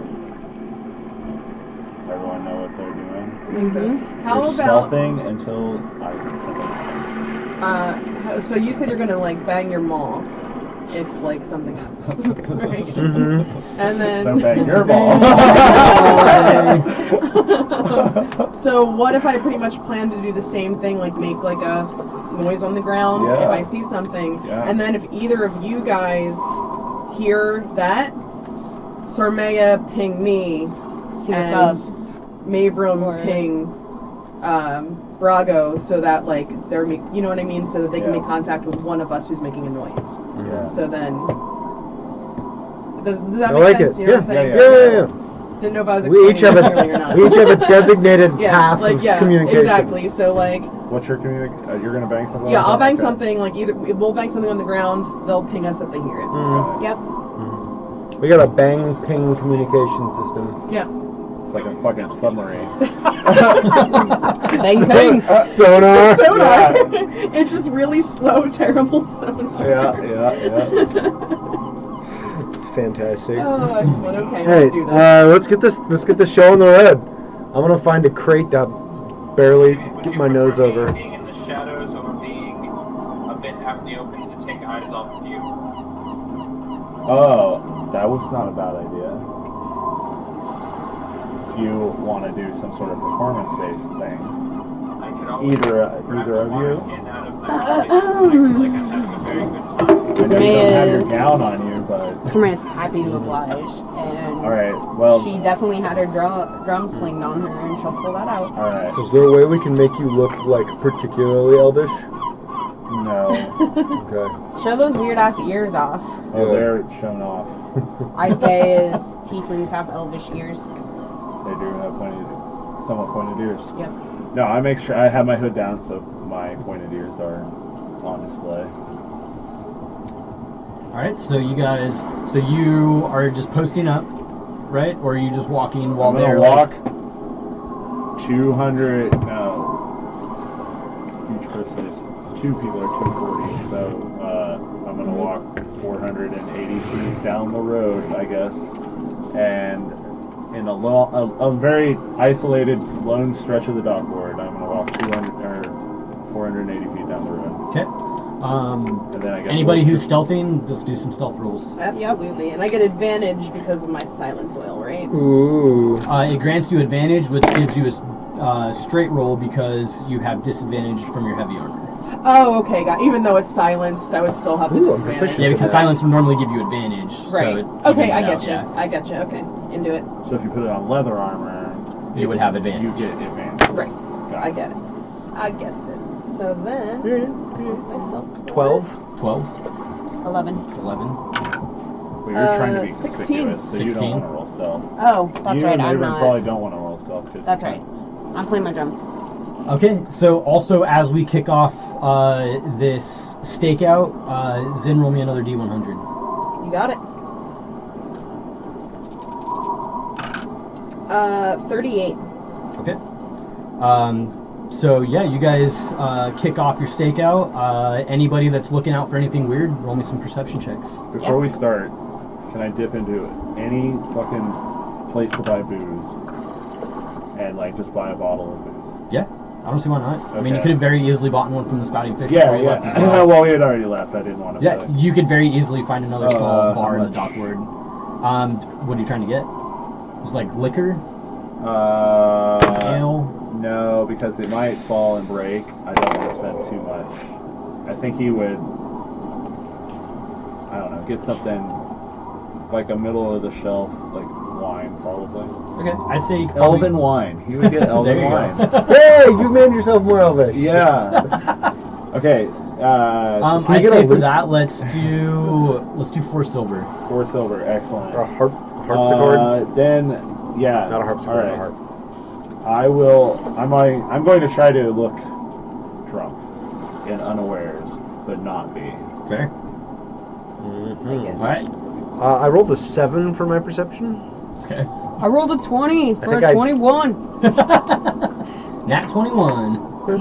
Everyone know what they're doing?
I think so. How
You're
about
stealthing until I can send
so you said you're gonna like bang your maw if like something happens, right?
Mm-hmm.
And then
Don't bang your ball.
So what if I pretty much plan to do the same thing, like make like a noise on the ground
Yeah.
if I see something,
Yeah.
and then if either of you guys hear that, Sarmea ping me,
See what's
and
up.
Mavrum
Or-
ping Brago, so that like they're you know what I mean, so that they can
Yeah.
make contact with one of us who's making a noise.
Yeah.
So then, does that
I
make
like
sense?
it.
You know what I'm saying?
Yeah.
Didn't know if I was
We each have
explaining it clearly or not.
we each have a designated
Yeah,
path
like
of
yeah,
communication.
exactly. So like,
What's your you're gonna bang something?
yeah,
like
I'll
that?
bang
Okay.
something. Like either we'll bang something on the ground. They'll ping us if they hear it.
Mhm.
Yep.
We got a bang ping communication system.
Yeah.
It's like a fucking submarine.
Bang, bang.
Sonar.
Sonar. It's just really slow, terrible sonar.
Yeah.
Fantastic.
Oh, excellent. Okay,
Hey,
let's do this.
let's get this show on the road. I'm gonna find a crate to barely
Would
get
you
my nose
prefer
over.
being in the shadows or being a bit out in the open to take eyes off of you?
Oh, that was not a bad idea. If you want to do some sort of performance-based thing,
I could always
Either
grab
of
the water
you?
skin out of my pocket and I feel like I'm having a very good time.
I know you don't have your
Is-
gown on you, but
Samara's happy to oblige, and
all right. Well,
she definitely had her drum slinged on her, and she'll pull that out.
all right.
Is there a way we can make you look like particularly elvish?
No.
Okay.
Show those weird ass ears off.
Oh, they're shown off.
I say is tieflings have elvish ears.
They do have somewhat pointed ears.
Yep.
No, I make sure I have my hood down so my pointed ears are on display.
All right, so you are just posting up, right? Or are you just walking while
I'm gonna
they're
walk 200. No, each person is 2 people are 240. So I'm gonna walk 480 feet down the road, I guess, and in a very isolated lone stretch of the dockboard, I'm gonna walk 480 feet down the road.
Okay.
And then I guess
Anybody
we'll
who's
just-
stealthing, let's do some stealth rolls.
Absolutely. And I get advantage because of my silence oil, right?
Ooh.
It grants you advantage, which gives you a straight roll because you have disadvantage from your heavy armor.
Oh, okay. Even though it's silenced, I would still have the
Ooh, I'm
disadvantage.
proficient.
Yeah, because silence would normally give you advantage. So
Right.
it
Okay,
evens
I
it
get
out,
you.
yeah.
I get you. Okay, into it.
So if you put it on leather armor,
You would have advantage.
You get advantage.
Right.
Got
I get it. I gets it. So then, what's my stealth score?
12.
12,
11.
11.
Well, you're trying to be
16.
conspicuous, so you
16.
don't want to roll stealth.
Oh, that's
you
right.
and
I'm
Abram
not.
probably don't want to roll stealth. 'Cause
That's right. I'm playing my drum.
Okay, so also as we kick off this stakeout, Zin, roll me another D100.
You got it. 38.
Okay. So yeah, you guys kick off your stakeout. Anybody that's looking out for anything weird, roll me some perception checks.
Before we start, can I dip into any fucking place to buy booze and like just buy a bottle of booze?
Yeah, I don't see why not. I mean, you
Okay.
could have very easily bought one from the Spouting Fish
Yeah,
before you left as
yeah.
well.
Well, we had already left. I didn't want to.
Yeah, you could very easily find another small bar in the
how much?
dockboard. What are you trying to get? Just like liquor, ale.
No, because it might fall and break. I don't want to spend too much. I think he would. I don't know. Get something like a middle of the shelf, like wine, probably.
Okay, I'd say
Elven wine. He would get elven
There you
wine.
go.
Hey, you made yourself more elvish.
Yeah. Okay.
can we
I'd
get
say
a
for
loot?
that, let's do 4 silver.
4 silver. Excellent.
Or a harpsichord?
Then, yeah.
Not a harpsichord,
All right.
a harp.
I will. I'm going to try to look drunk. in unawares could not be.
Fair.
Mhm.
All right.
I rolled a 7 for my perception.
Okay.
I rolled a 20 for
think
a
I-
21.
Nat 21.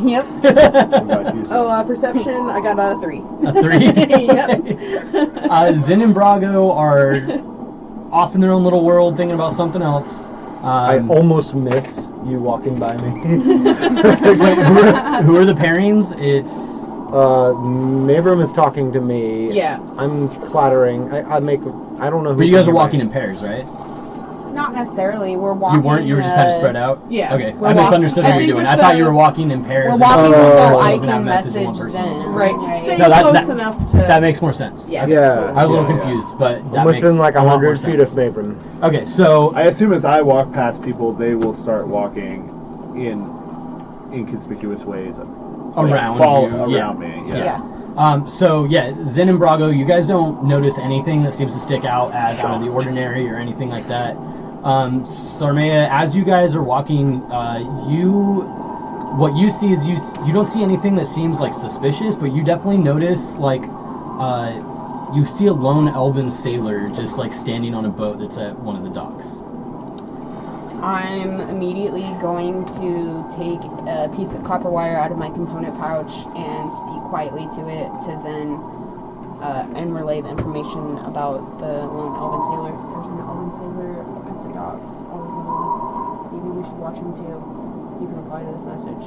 Yep.
What about you, Zen?
Oh, perception, I got a 3.
A 3.
Yep.
Zen and Brago are off in their own little world, thinking about something else.
I almost miss you walking by me.
Wait, who are the pairings? It's
Mabram is talking to me.
Yeah.
I'm clattering. I don't know who.
but you guys are
came
walking
by.
in pairs, right?
Not necessarily. We're walking.
You weren't. You were just kind of spread out.
Yeah.
Okay.
We're
I misunderstood
I
what
think
you're doing.
with
I thought
the-
you were walking in pairs.
We're
and
walking
one
so
person
I
was gonna
can
message
message
one person.
Zen.
Right.
Right.
Staying
No,
close
that-
enough to.
That makes more sense.
Yeah.
Yeah.
I was a little
Yeah.
confused, but that
I'm
makes
within like
a lot more
100 feet of
sense.
Mabram.
Okay, so
I assume as I walk past people, they will start walking in inconspicuous ways.
around
Fall
you,
around me.
Yeah.
So Zen and Brago, you guys don't notice anything that seems to stick out as out of the ordinary or anything like that. Sarmea, as you guys are walking, what you see is you don't see anything that seems like suspicious, but you definitely notice you see a lone elven sailor just like standing on a boat that's at one of the docks.
I'm immediately going to take a piece of copper wire out of my component pouch and speak quietly to it to Zen and relay the information about the lone elven sailor. There's an elven sailor at the docks. Oh, maybe we should watch him too. You can reply to this message.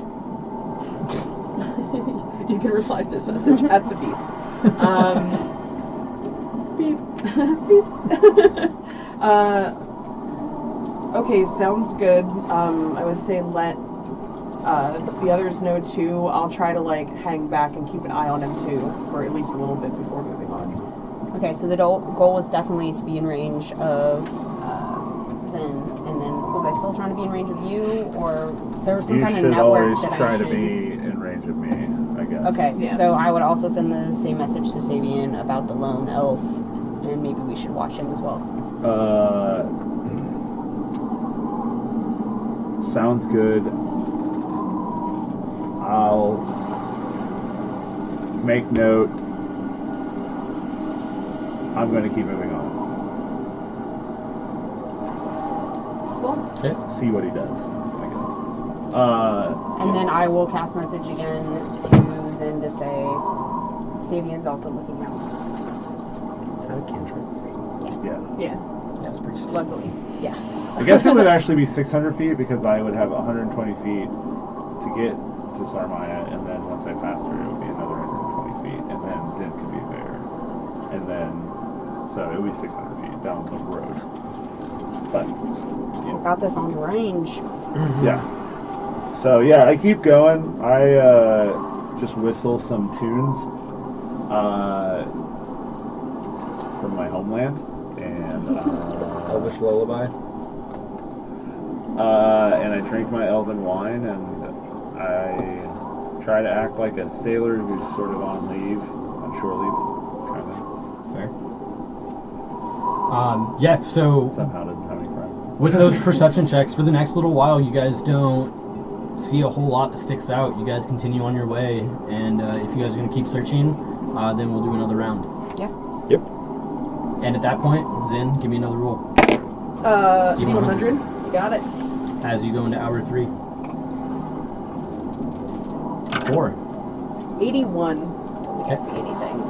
You can reply to this message at the beep. Beep. Beep. Okay, sounds good. I would say let the others know too. I'll try to hang back and keep an eye on him too for at least a little bit before moving on.
Okay, so the goal is definitely to be in range of Zen, and then was I still trying to be in range of you, or there was some
You
kind of
should
network
always
that
try
I
to
should...
be in range of me, I guess.
Okay,
Yeah.
so I would also send the same message to Sabian about the lone elf, and maybe we should watch him as well.
Sounds good. I'll make note. I'm going to keep moving on.
Cool.
Okay.
See what he does, I guess.
And then I will cast message again to Zen to say Sabian's also looking out.
Is that a cantrip?
Yeah.
Yeah,
That's pretty sweet.
luckily.
Yeah.
I guess it would actually be 600 feet because I would have 120 feet to get to Sarmaya, and then once I pass through, it would be another 120 feet, and then Zen could be there. And then, so it would be 600 feet down the road. But,
We got this on range.
yeah. So, yeah, I keep going. I just whistle some tunes from my homeland, and
Elvish lullaby.
and I drink my elven wine, and I try to act like a sailor who's sort of on leave, on shore leave, kind
Fair. So
of. Somehow doesn't have any friends.
with those perception checks, for the next little while, you guys don't see a whole lot that sticks out. You guys continue on your way, and if you guys are going to keep searching, then we'll do another round.
Yeah.
Yep.
And at that point, Zen, give me another roll
D100. Got it.
as you go into hour 3. 4.
81.
We can see anything.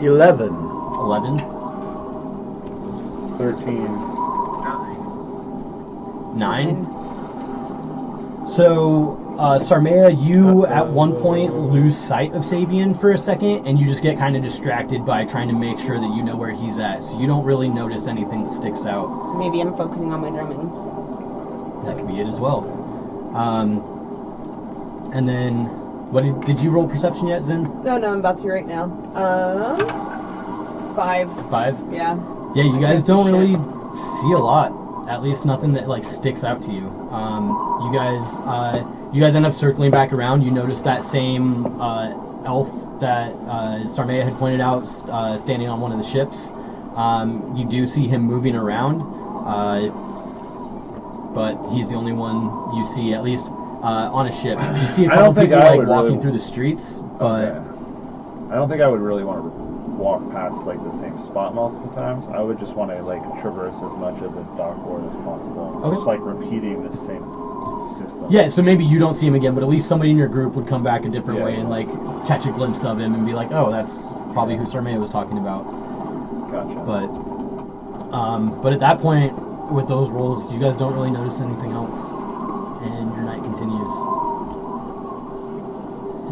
11.
11.
13.
9. So, Sarmea, you at one point lose sight of Sabian for a second, and you just get kind of distracted by trying to make sure that you know where he's at. So you don't really notice anything that sticks out.
Maybe I'm focusing on my drumming.
That could be it as well. And then, what did you roll perception yet, Zen?
No, I'm about to right now. 5.
5?
Yeah.
Yeah, you guys
Shit.
don't really see a lot. At least nothing that sticks out to you. You guys end up circling back around. You notice that same elf that Sarmea had pointed out standing on one of the ships. You do see him moving around, but he's the only one you see, at least on a ship. You see a
I
couple
don't think
people
I
like
would
walking
really-
through the streets, but
Okay. I don't think I would really want to walk past like the same spot multiple times. I would just want to like traverse as much of the dockboard as possible.
Okay.
Just like repeating the same system.
yeah. So maybe you don't see him again, but at least somebody in your group would come back a different
Yeah.
way and like catch a glimpse of him and be like, oh, that's probably who Sarmea was talking about.
Gotcha.
But at that point, with those rolls, you guys don't really notice anything else, and your night continues.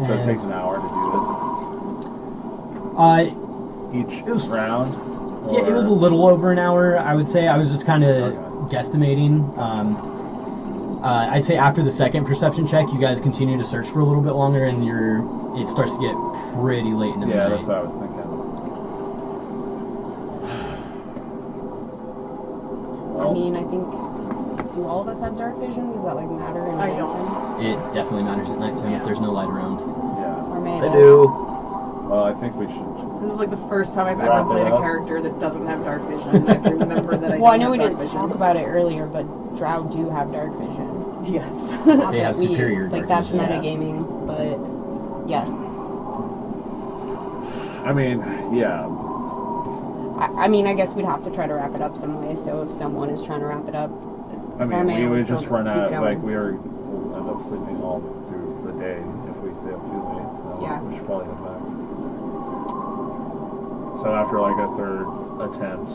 So it
And,
takes an hour to
Uh,
do this each
It was-
round.
yeah, it was a
or-
little over an hour, I would say. I was just kind of
Okay.
guesstimating. I'd say after the second perception check, you guys continue to search for a little bit longer, and it starts to get pretty late in the
Yeah,
night.
that's what I was thinking.
I mean, I think. Do all of us have dark vision? Does that like matter in
I don't.
nighttime?
It definitely matters at nighttime if there's no light around.
Yeah.
Sarmea
I
does.
do.
Well, I think we should.
This is like the first time I've
Wrap
ever
it
played a
up.
character that doesn't have dark vision. I can remember that I
Well, I
don't
know we
have
didn't
dark
talk
vision.
about it earlier, but Drow do have dark vision.
Yes.
Not
They
that
have superior
like
dark
that's
vision.
metagaming, but yeah.
I mean, yeah.
I mean, I guess we'd have to try to wrap it up some way. So if someone is trying to wrap it up,
I mean,
Sarmea
we
will
would
still
just run
keep
out.
going.
Like we'll end up sleeping all through the day if we stay up too late. So
Yeah.
we should probably head back. So after like a third attempt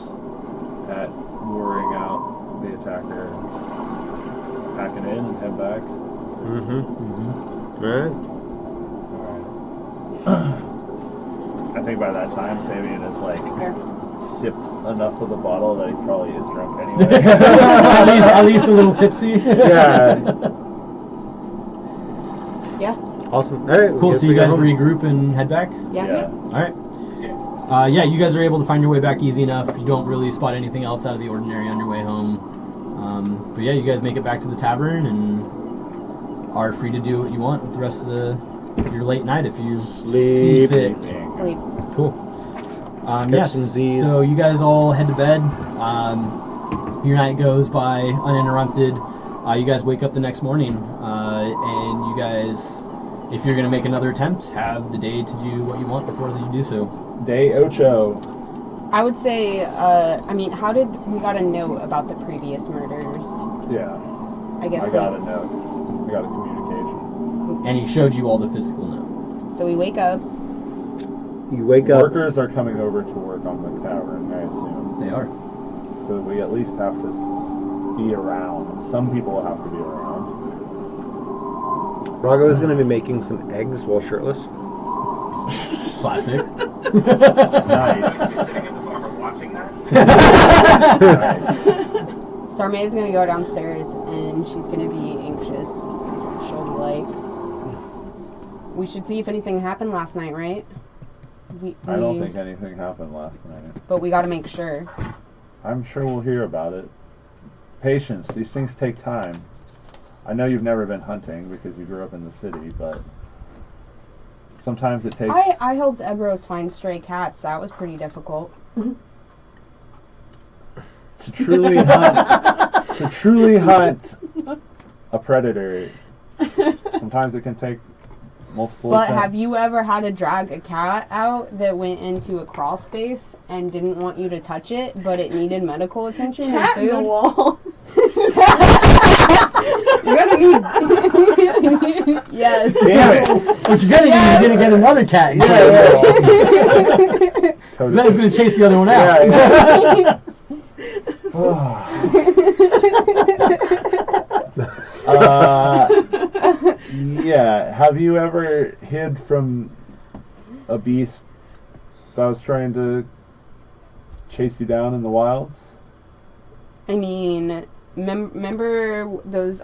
at luring out the attacker, pack it in and head back.
Mm-hmm. Alright.
Alright. I think by that time, Sabian is like
Fair.
sipped enough of the bottle that he probably is drunk anyway.
at least a little tipsy.
Yeah.
Yeah.
Awesome. Alright.
Cool. So you guys regroup and head back.
Yeah.
All right. Yeah, you guys are able to find your way back easy enough. You don't really spot anything else out of the ordinary on your way home. But yeah, you guys make it back to the tavern and are free to do what you want with the rest of your late night if you see fit.
Sleep.
Cool.
Catch
Yes.
some Z's.
So you guys all head to bed. Your night goes by uninterrupted. You guys wake up the next morning, and you guys, if you're gonna make another attempt, have the day to do what you want before you do so.
Day Ocho.
I would say. I mean, how did we got a note about the previous murders?
Yeah,
I guess.
I got a note. I got a communication.
And he showed you all the physical note.
So we wake up.
You wake up.
Workers are coming over to work on the tavern, I assume.
They are.
So we at least have to be around. Some people will have to be around.
Rago is going to be making some eggs while shirtless.
Classic.
Nice.
Sitting in the farmer watching that.
Nice.
Sarmea is gonna go downstairs and she's gonna be anxious. She'll be like, "We should see if anything happened last night, right?"
I don't think anything happened last night.
But we gotta make sure.
I'm sure we'll hear about it. Patience. These things take time. I know you've never been hunting because you grew up in the city, but sometimes it takes...
I helped Ebros find stray cats. That was pretty difficult.
To truly hunt a predator, sometimes it can take multiple
But
attempts.
have you ever had to drag a cat out that went into a crawl space and didn't want you to touch it, but it needed medical attention
Cat
and
in the
food?
wall.
You're gonna need... Yes.
Damn it!
What you're gonna do is you're gonna get another cat. And
Totally.
That's gonna chase the other one out.
Yeah, have you ever hid from a beast that was trying to chase you down in the wilds?
I mean, remember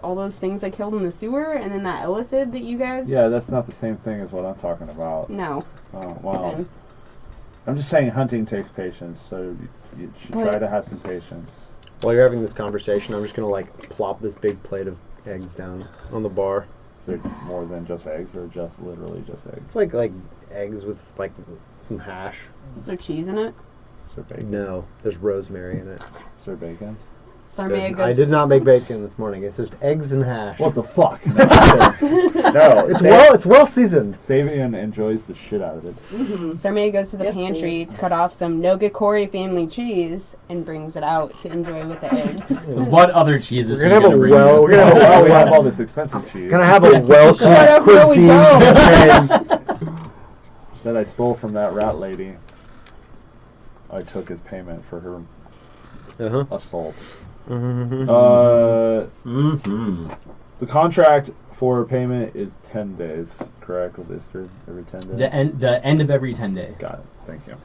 all those things I killed in the sewer, and then that elephant that you guys?
Yeah, that's not the same thing as what I'm talking about.
No.
Oh, wow.
Okay.
I'm just saying hunting takes patience, so you should try to have some patience.
While you're having this conversation, I'm just going to like plop this big plate of eggs down on the bar.
Is there more than just eggs, or just literally just eggs?
It's like eggs with like some hash.
Is there cheese in it?
Is there bacon?
No, there's rosemary in it.
Is there bacon?
Sarmea goes.
I did not make bacon this morning. It's just eggs and hash.
What the fuck? No,
It's well seasoned.
Savian enjoys the shit out of it.
Sarmea goes to the
Yes,
pantry
please.
to cut off some Nogakori family cheese and brings it out to enjoy with the eggs.
What other cheeses
We're
are you
gonna
gonna
have
bring?
a we're gonna have
Well,
a
we have
well.
all this expensive cheese
Gonna have a well
Shut up, where we
cuisine
go.
campaign.
that I stole from that rat lady. I took as payment for her assault.
Mm-hmm.
The contract for payment is 10 days, correct? With Easter, every 10 days?
The end of every 10 day.
Got it. Thank you.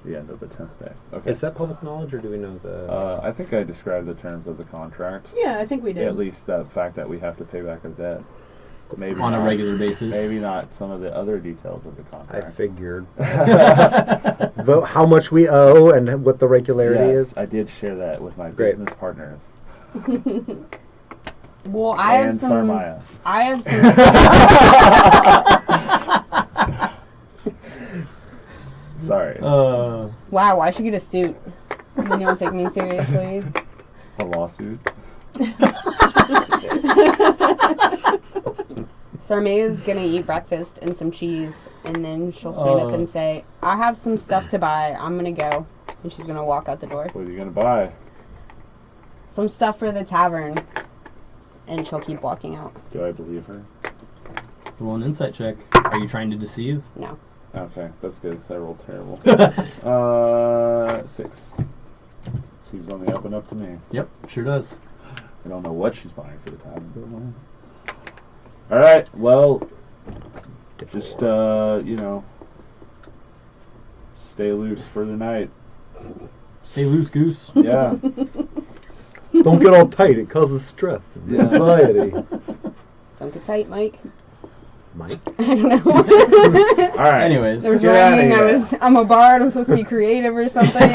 The end of the 10th day. Okay.
Is that public knowledge, or do we know the?
I think I described the terms of the contract.
Yeah, I think we did.
At least the fact that we have to pay back a debt. Maybe
On a
not-
regular basis.
Maybe not some of the other details of the
I
contract.
figured. But how much we owe and what the regularity
Yes,
is.
I did share that with my
Great.
business partners.
Well, I have
And
some.
Sarmaya.
I have some.
Sorry.
Uh,
Wow, I should get a suit. You don't take me seriously.
A lawsuit.
Sarmea's gonna eat breakfast and some cheese, and then she'll stand up and say, "I have some stuff to buy. I'm gonna go," and she's gonna walk out the door.
What are you going to buy?
Some stuff for the tavern, and she'll keep walking out.
Do I believe her?
roll an insight check. Are you trying to deceive?
No.
Okay, that's good. 'Cause I rolled terrible. 6. Seems on the up and up to me.
Yep, sure does.
I don't know what she's buying for the tavern. All right. Well, just stay loose for the night.
Stay loose, goose.
Yeah.
Don't get all tight. It causes stress and
Yeah.
anxiety.
Don't get tight, Mike.
Mike?
I don't know.
All right.
Anyways,
There's
Get outta
rhyming.
here.
I'm a bard. I'm supposed to be creative or something.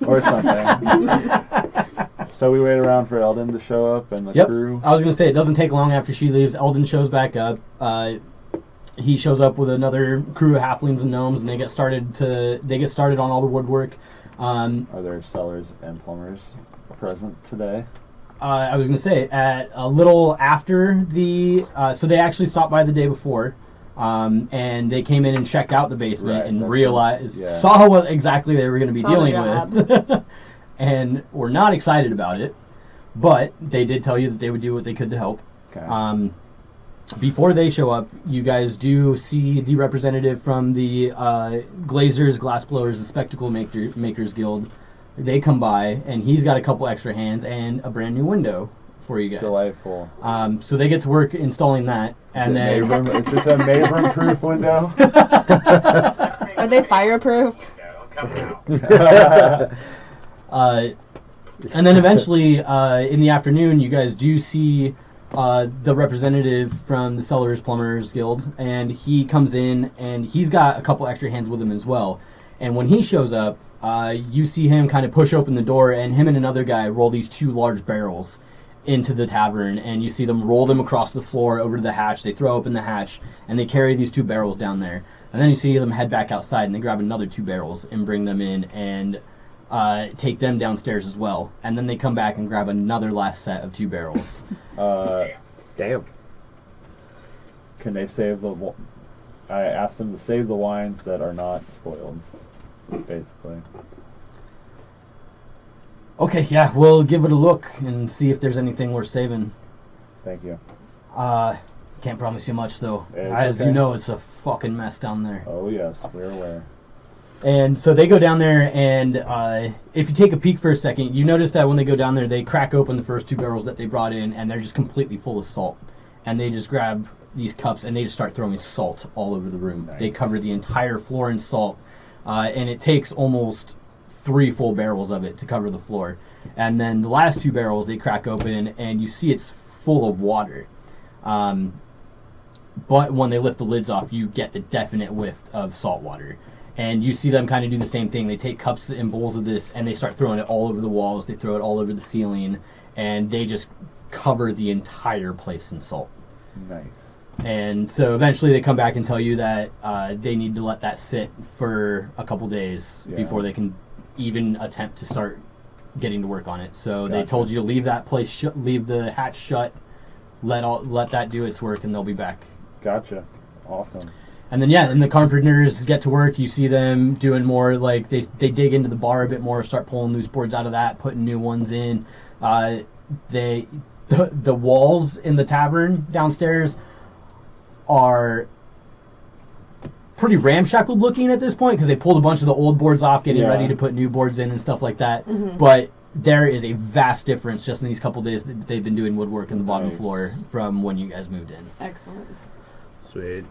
Or something. So we wait around for Eldon to show up and the
yep.
crew.
I was gonna say it doesn't take long after she leaves. Eldon shows back up. He shows up with another crew of halflings and gnomes, and they get started on all the woodwork.
Are there sellers and plumbers present today?
I was gonna say at a little after the so they actually stopped by the day before, and they came in and checked out the basement
Right,
and
that's
realized
right, yeah.
saw what exactly they were gonna be
Saw the
dealing
job.
with, and were not excited about it. But they did tell you that they would do what they could to help.
Okay.
Before they show up, you guys do see the representative from the Glazers, Glassblowers, and Spectacle Makers Guild. They come by, and he's got a couple extra hands and a brand new window for you guys.
Delightful.
So they get to work installing that, and then
Is this a Mayburn-proof window?
Are they fireproof?
and then eventually in the afternoon, you guys do see the representative from the Sellers Plumbers Guild, and he comes in, and he's got a couple extra hands with him as well. And when he shows up, you see him kind of push open the door, and him and another guy roll these 2 large barrels into the tavern, and you see them roll them across the floor over to the hatch. They throw open the hatch, and they carry these 2 barrels down there. And then you see them head back outside, and they grab another 2 barrels and bring them in and take them downstairs as well. And then they come back and grab another last set of 2 barrels.
Damn.
Can they save the... I asked them to save the wines that are not spoiled, basically.
Okay, yeah, we'll give it a look and see if there's anything worth saving.
Thank you.
Can't promise you much, though.
It's
As
okay.
you know, it's a fucking mess down there.
Oh, yes, we're aware.
And so they go down there, and if you take a peek for a second, you notice that when they go down there, they crack open the first 2 barrels that they brought in, and they're just completely full of salt. And they just grab these cups, and they just start throwing salt all over the room.
Nice.
They cover the entire floor in salt, and it takes almost 3 full barrels of it to cover the floor. And then the last 2 barrels they crack open, and you see it's full of water. But when they lift the lids off, you get the definite whiff of salt water. And you see them kind of do the same thing. They take cups and bowls of this, and they start throwing it all over the walls. They throw it all over the ceiling, and they just cover the entire place in salt.
Nice.
And so eventually they come back and tell you that they need to let that sit for a couple days
Yeah.
before they can even attempt to start getting to work on it. So they
Gotcha.
told you to leave that place, leave the hatch shut, let that do its work, and they'll be back.
Gotcha. Awesome.
And then and the carpenters get to work. You see them doing more, like they dig into the bar a bit more, start pulling loose boards out of that, putting new ones in. The walls in the tavern downstairs are pretty ramshackled looking at this point because they pulled a bunch of the old boards off, getting ready to put new boards in and stuff like that.
Mhm.
But there is a vast difference just in these couple days that they've been doing woodwork in the bottom
Nice.
floor from when you guys moved in.
Excellent.
Sweet.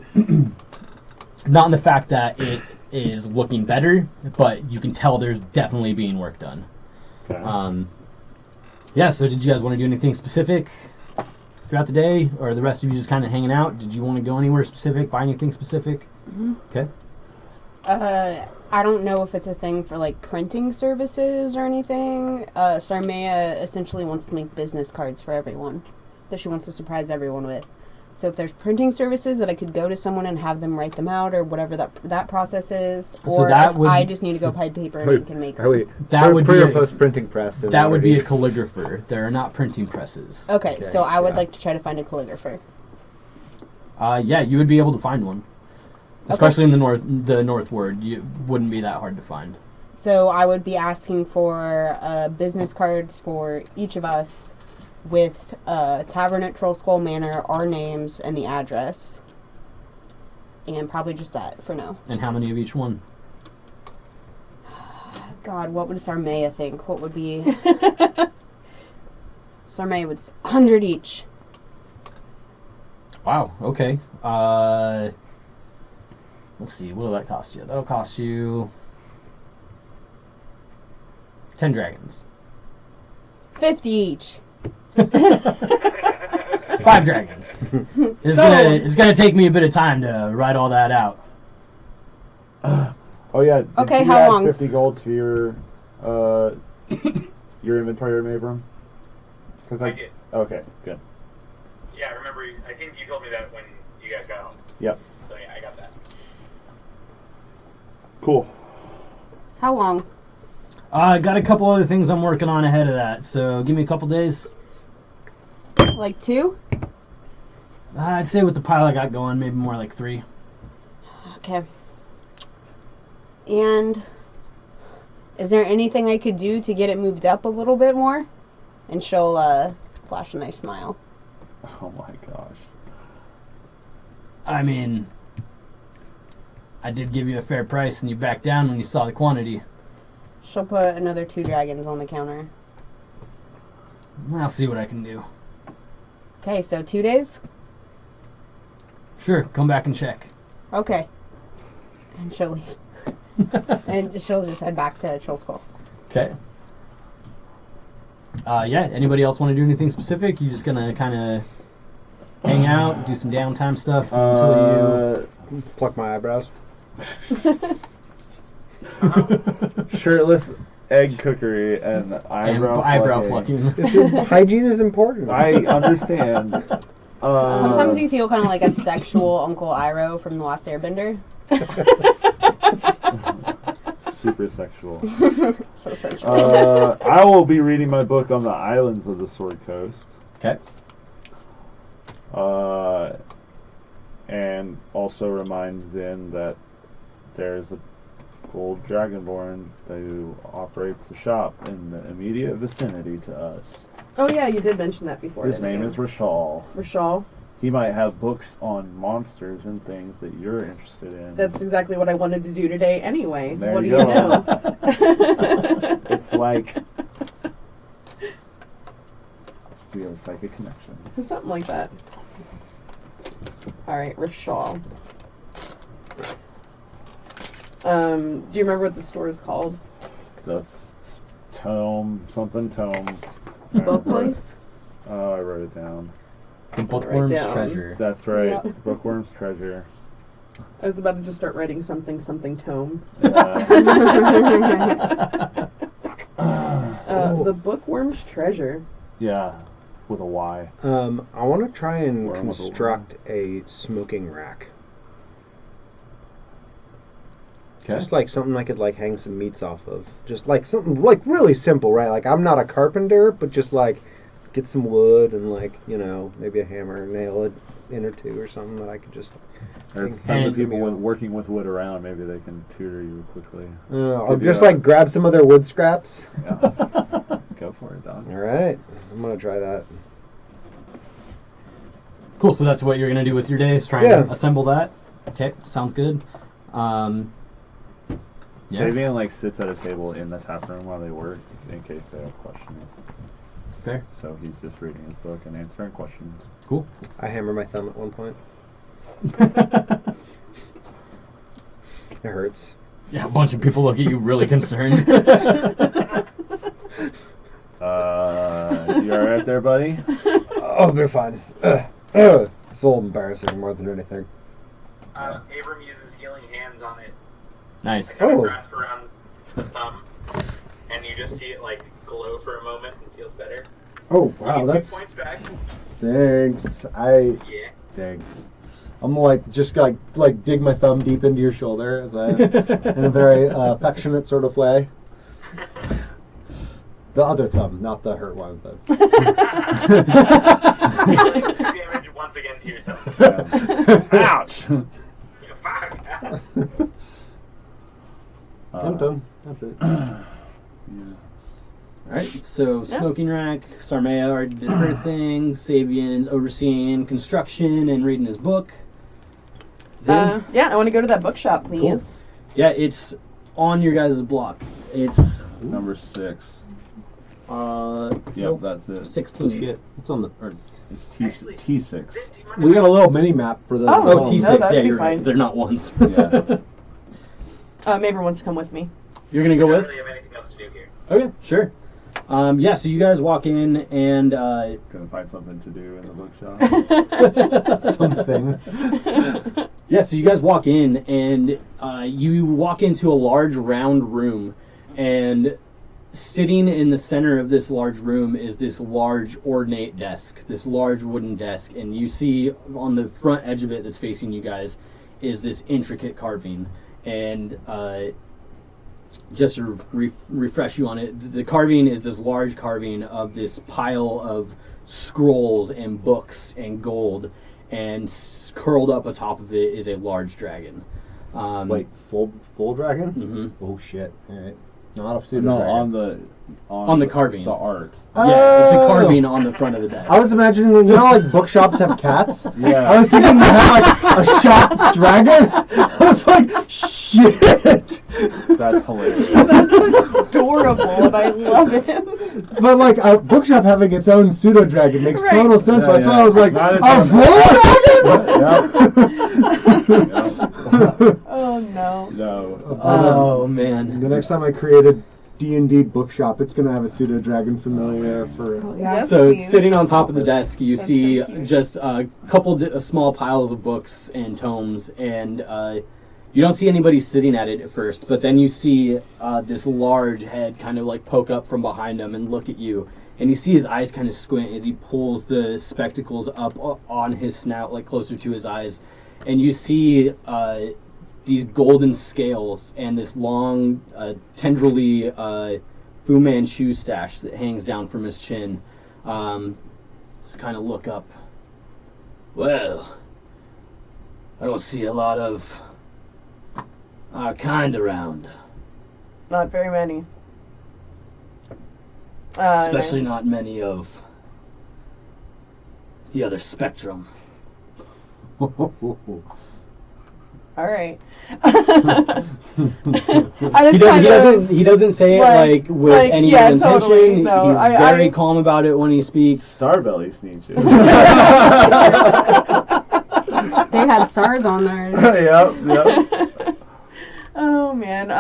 Not in the fact that it is looking better, but you can tell there's definitely being work done.
Okay.
So did you guys want to do anything specific throughout the day, or the rest of you just kind of hanging out? Did you want to go anywhere specific, buy anything specific?
Mhm.
Okay.
I don't know if it's a thing for like printing services or anything. Sarmea essentially wants to make business cards for everyone that she wants to surprise everyone with. So if there's printing services that I could go to someone and have them write them out, or whatever that process is,
So
or
that
if
would-
I just need to go buy paper and ink and make them.
That would be
a
a,
post printing press.
that would be a calligrapher. There are not printing presses.
Okay, so I would
yeah.
like to try to find a calligrapher.
You would be able to find one, especially in the northward. You wouldn't be that hard to find.
So I would be asking for business cards for each of us with Tavern at Troll Skull Manor, our names, and the address. And probably just that for now.
And how many of each one?
God, what would Sarmea think? What would be... Sarmea would... 100 each.
Wow. Okay. Let's see. What will that cost you? That'll cost you 10 dragons.
50 each.
5 dragons. It's
Sold.
gonna take me a bit of time to write all that out.
Oh yeah. Did
Okay,
you
how
add
long?
50 gold to your your inventory, Mabram? Because
I did.
Okay, good.
Yeah, I remember. I think you told me that when you guys got home.
Yep.
So yeah, I got that.
Cool.
How long?
I got a couple other things I'm working on ahead of that, so give me a couple days.
Like 2?
I'd say with the pile I got going, maybe more like 3.
Okay. And is there anything I could do to get it moved up a little bit more? And she'll flash a nice smile.
Oh my gosh.
I mean, I did give you a fair price, and you backed down when you saw the quantity.
She'll put another 2 dragons on the counter.
I'll see what I can do.
Okay, so 2 days?
Sure, come back and check.
Okay. And she'll leave. And she'll just head back to Troll Skull.
Okay. Anybody else want to do anything specific? You just gonna kind of hang out, do some downtime stuff until
Pluck my eyebrows.
Shirtless egg cookery and eyebrow
plucking.
Hygiene is important.
I understand.
Sometimes you feel kind of like a sexual Uncle Iroh from The Last Airbender.
Super sexual.
So sexual.
I will be reading my book on the islands of the Sword Coast.
Okay.
And also remind Zin that there's a gold dragonborn who operates the shop in the immediate vicinity to us.
Oh yeah, you did mention that before.
His
didn't
name
you?
is Rashal.
Rashal.
He might have books on monsters and things that you're interested in.
That's exactly what I wanted to do today anyway.
There
what do
you
you
go.
know?
It's like we have a psychic connection.
Something like that. Alright, Rashal. Do you remember what the store is called?
That's tome.
Book place?
Oh, I wrote it down.
The Bookworm's
down.
Treasure.
That's right.
Yeah.
Bookworm's Treasure.
I was about to just start writing something tome. The Bookworm's Treasure.
Yeah, with a Y.
I want to try and
Worm with a
construct a smoking rack.
Okay.
Just like something I could like hang some meats off of. Just like something like really simple, right? Like I'm not a carpenter, but just like get some wood and like, you know, maybe a hammer, nail it in or two or something that I could just.
There's
hang
tons of
some
people
meat on.
working with wood around. Maybe they can tutor you quickly.
I'll
Could be
just
a-
like grab some of their wood scraps.
Yeah. Go for it, Don.
All right, I'm gonna try that.
Cool. So that's what you're gonna do with your day is try
Yeah.
and assemble that. Okay, sounds good. Yeah.
Sabian like sits at a table in the tap room while they work, just in case they have questions.
Fair.
So he's just reading his book and answering questions.
Cool.
I hammer my thumb at one point. It hurts.
Yeah, a bunch of people look at you really concerned.
You alright there, buddy?
Oh, they're fine. It's a little embarrassing more than anything.
Abram uses healing hands on it.
Nice.
Kind of
Oh.
grasp around the thumb, and you just see it like glow for a moment and feels better.
Oh,
You
wow,
get
that's
2 points back.
thanks.
Yeah.
Thanks. I'm like just like dig my thumb deep into your shoulder as I in a very affectionate sort of way. The other thumb, not the hurt one. But
2 damage once again to yourself.
Ouch!
Fuck.
I'm done. That's it.
Alright, so Smoking Rack, Sarmea already did her thing, Sabian's overseeing construction and reading his book. Zin?
Yeah, I want to go to that bookshop, please.
Yeah, it's on your guys' block. It's
Number 6. Yep,
nope,
that's it.
16.
Shit. It's on the.
It's
Actually,
T6.
Zin, do you mind
We
if-
got a little mini map for the.
Oh,
Oh,
no,
T6,
that'd
yeah,
be
you're right.
fine.
They're not ones.
Yeah.
Mabry wants to come with me.
You're gonna
We
go
don't
with?
really have anything else to do here.
Okay, sure. Yeah, so you guys walk in and
Gonna find something to do in the bookshop.
Something.
yeah, so you guys walk in and you walk into a large round room, and sitting in the center of this large room is this large ornate desk, this large wooden desk, and you see on the front edge of it that's facing you guys is this intricate carving. And just to refresh you on it, the carving is this large carving of this pile of scrolls and books and gold, and curled up atop of it is a large dragon.
Wait, full dragon?
Mhm.
Oh shit! All right, not a pseudo
No,
dragon.
On the carving.
The art.
Yeah, it's a
Oh!
carving on the front of the desk.
I was imagining, you know, like bookshops have cats.
Yeah.
I was thinking they had like a shop dragon. I was like, shit.
That's hilarious.
That's like adorable, and I love it.
But like a bookshop having its own pseudo dragon makes
Right.
total sense.
Yeah,
That's
yeah.
why I was like,
Not
a
Yep.
full dragon.
Oh no.
No.
Oh man.
The next time I create a D&D bookshop, it's gonna have a pseudo dragon familiar for.
Yeah.
So
please.
sitting on top of the desk, you
That's
see
so cute.
just a couple small piles of books and tomes, and you don't see anybody sitting at it at first, but then you see this large head kind of like poke up from behind him and look at you, and you see his eyes kind of squint as he pulls the spectacles up on his snout, like closer to his eyes, and you see these golden scales and this long, tendrily Fu Manchu stash that hangs down from his chin. Just kind of look up. Well, I don't see a lot of our kind around,
Not very many.
especially not many of the other spectrum.
All right.
He doesn't say it like with
like,
any
yeah,
intention.
totally, no,
He's
I-
very calm about it when he speaks.
Starbelly sneeches.
They had stars on there.
Yep.
Oh man.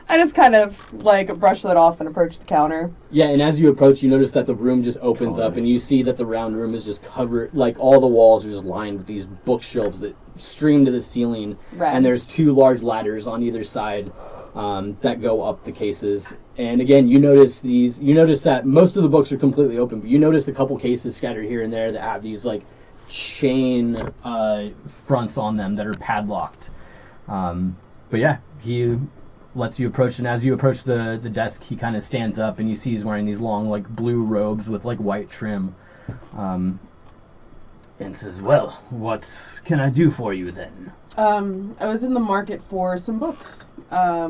I just kind of like brush that off and approach the counter.
Yeah, and as you approach, you notice that the room just opens up, and you see that the round room is just covered, like all the walls are just lined with these bookshelves that stream to the ceiling,
Right.
and there's 2 large ladders on either side that go up the cases. And again, you notice that most of the books are completely open, but you notice a couple cases scattered here and there that have these like chain fronts on them that are padlocked. But yeah, he lets you approach, and as you approach the desk, he kind of stands up, and you see he's wearing these long, like, blue robes with, like, white trim, and says, "Well, what can I do for you, then?"
I was in the market for some books.
I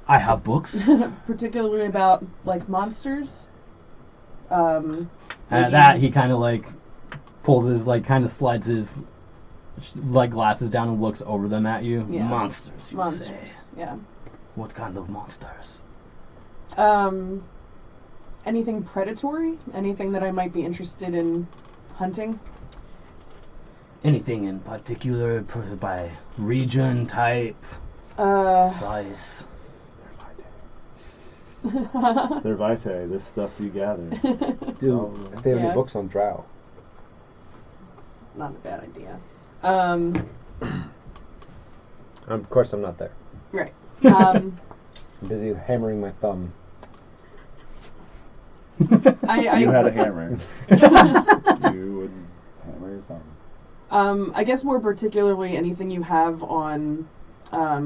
have books.
Particularly about, like, monsters.
That, he kind of, like, pulls his, like, kind of slides his, like, glasses down and looks over them at you.
Yeah.
Monsters, you say?
Yeah.
What kind of monsters?
Anything predatory? Anything that I might be interested in hunting?
Anything in particular by region, type, size?
They're vitae, this stuff you gather.
Dude, if they have
Yeah.
any books on Drow.
Not a bad idea.
Of course, I'm not there.
Right.
I'm busy hammering my thumb.
You had a hammer. You would hammer your thumb.
I guess more particularly anything you have on, I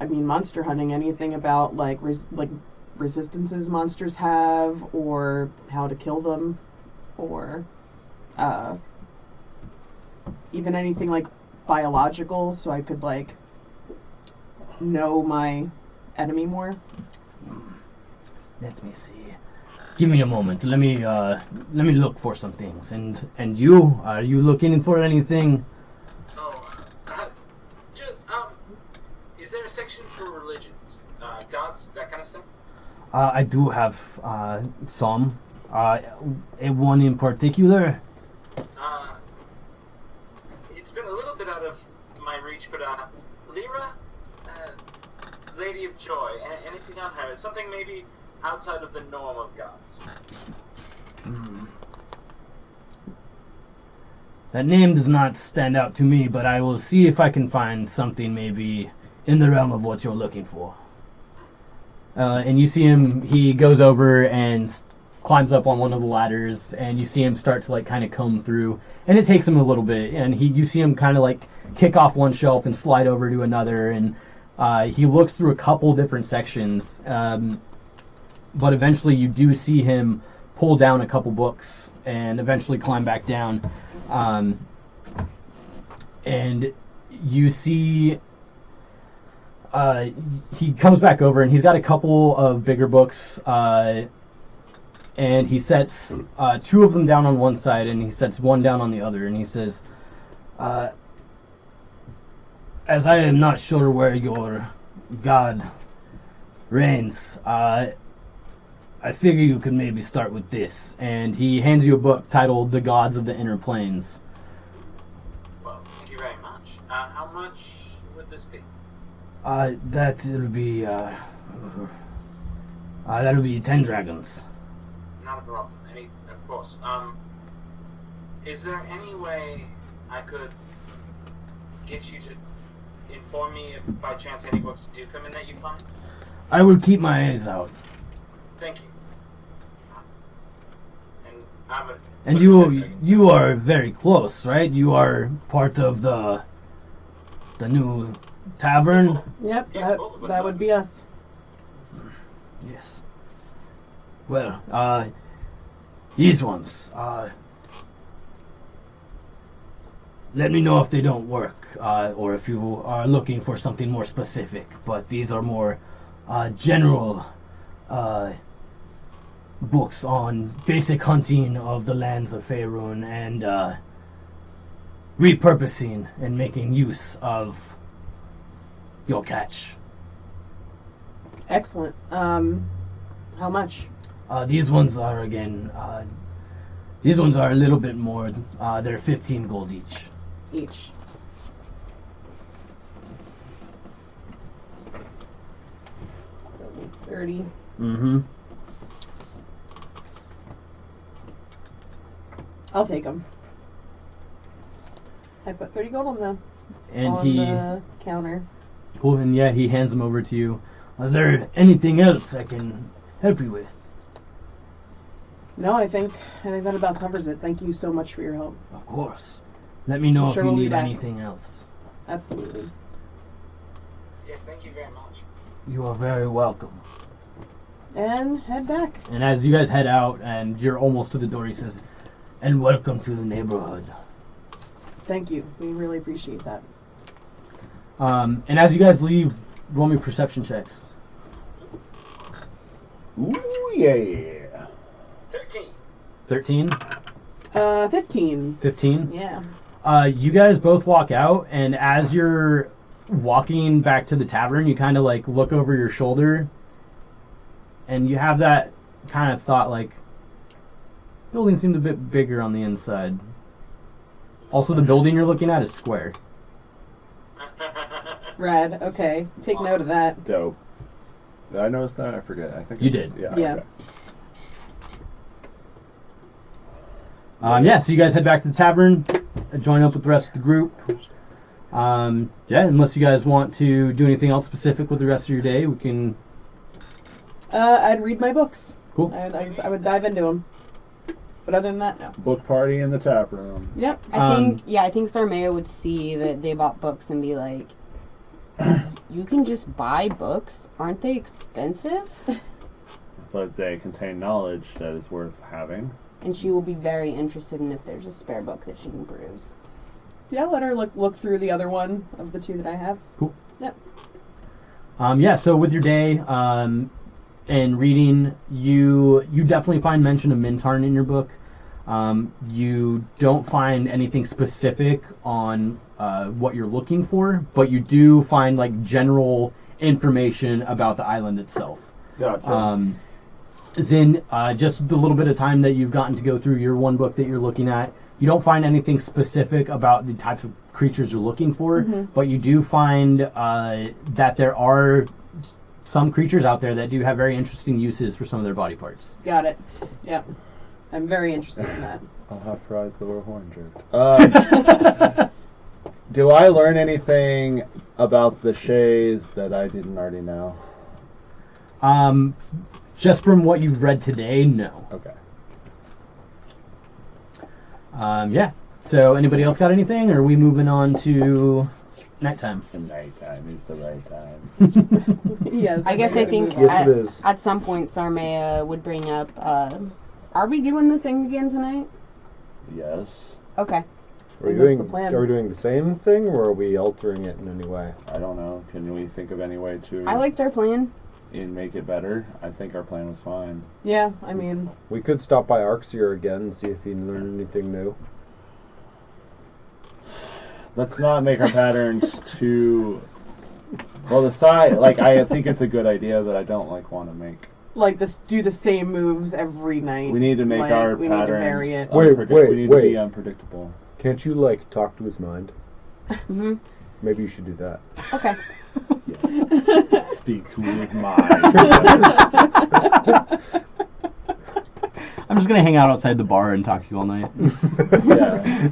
mean, monster hunting. Anything about like resistances monsters have, or how to kill them, or even anything like biological, so I could like know my enemy more.
Let me see. Give me a moment. Let me look for some things. And you, are you looking for anything?
Is there a section for religions, gods, that kind of stuff?
I do have some. One in particular.
It's been a little bit out of my reach, but Lyra, Lady of Joy, anything on her? Something maybe outside of the norm of gods.
That name does not stand out to me, but I will see if I can find something maybe in the realm of what you're looking for. And you see him, he goes over and climbs up on one of the ladders, and you see him start to like kind of comb through, and it takes him a little bit, and you see him kind of like kick off one shelf and slide over to another, and he looks through a couple different sections, but eventually you do see him pull down a couple books and eventually climb back down, and you see he comes back over, and he's got a couple of bigger books, and he sets two of them down on one side, and he sets one down on the other, and he says, as I am not sure where your god reigns, I figure you could maybe start with this. And he hands you a book titled The Gods of the Inner Planes.
Well, thank you very much. How much would this be?
That'll be 10 dragons.
Not a problem. Of course. Is there any way I could get you to inform me if by chance any books do come in that you find?
I will keep my eyes out.
Thank you.
And you are very close, right? You are part of the new tavern.
Yep,
Yes, both of us
that
are.
would be us.
Yes. Well, these ones. Let me know if they don't work, or if you are looking for something more specific. But these are more general books on basic hunting of the lands of Faerun and repurposing and making use of your catch.
Excellent. How much?
These ones are these ones are a little bit more. They're 15 gold each.
Each. So 30.
Mm-hmm.
I'll take them. I put 30 gold on the
And
the counter.
cool, and yeah, he hands them over to you. Is there anything else I can help you with?
No, I think that about covers it. Thank you so much for your help.
Of course. Let me know
Sure
if you
we'll be
need
back.
anything else.
Absolutely.
Yes, thank you very much.
You are very welcome.
And head back.
And as you guys head out and you're almost to the door, he says, "And welcome to the neighborhood."
Thank you. We really appreciate that.
And as you guys leave, roll me perception checks.
Ooh, yeah.
13.
13?
15.
15?
Yeah.
You guys both walk out, and as you're walking back to the tavern, you kind of like look over your shoulder, and you have that kind of thought like, building seemed a bit bigger on the inside. Also, the building you're looking at is square.
Rad. Okay. Take note of that.
Dope. Did I notice that? I forget. I think
You
I
did.
Yeah.
Okay.
Yeah, so you guys head back to the tavern, join up with the rest of the group. Yeah, unless you guys want to do anything else specific with the rest of your day, we can...
I'd read my books.
Cool.
I would dive into them. But other than that, no.
Book party in the tap room.
Yep.
I think Sarmea would see that they bought books and be like, you can just buy books? Aren't they expensive?
But they contain knowledge that is worth having.
And she will be very interested in if there's a spare book that she can peruse.
Yeah, let her look through the other one of the two that I have.
Cool.
Yep.
Yeah, so with your day and reading, you definitely find mention of Mintarn in your book. You don't find anything specific on what you're looking for, but you do find like general information about the island itself.
Gotcha.
Zin, just the little bit of time that you've gotten to go through your one book that you're looking at, you don't find anything specific about the types of creatures you're looking for, but you do find that there are some creatures out there that do have very interesting uses for some of their body parts.
Got it. Yep. I'm very interested in that.
I'll have fries that were horn jerked. Do I learn anything about the Shays that I didn't already know?
Just from what you've read today, no.
Okay.
Yeah. So anybody else got anything, or are we moving on to nighttime?
The nighttime is the right time.
Yes.
I guess I think
Yes, it is.
at some point Sarmea would bring up, are we doing the thing again tonight?
Yes.
Okay.
Are we
That's
doing?
the plan.
Are we doing the same thing, or are we altering it in any way?
I don't know. Can we think of any way to
I liked our plan.
make it better? I think our plan was fine.
Yeah, I mean,
We could stop by Arxir again and see if he learned anything new.
Let's not make our patterns too... Well, the side, like, I think it's a good idea, but I don't, like, want to make...
like this, do the same moves every night.
We need to make
Like,
our
we need to
patterns...
vary it.
Wait,
we need to be
wait.
unpredictable.
Can't you like talk to his mind?
Mm-hmm.
Maybe you should do that.
Okay.
Yes. Speak to his mind.
I'm just gonna hang out outside the bar and talk to you all night.
Yeah.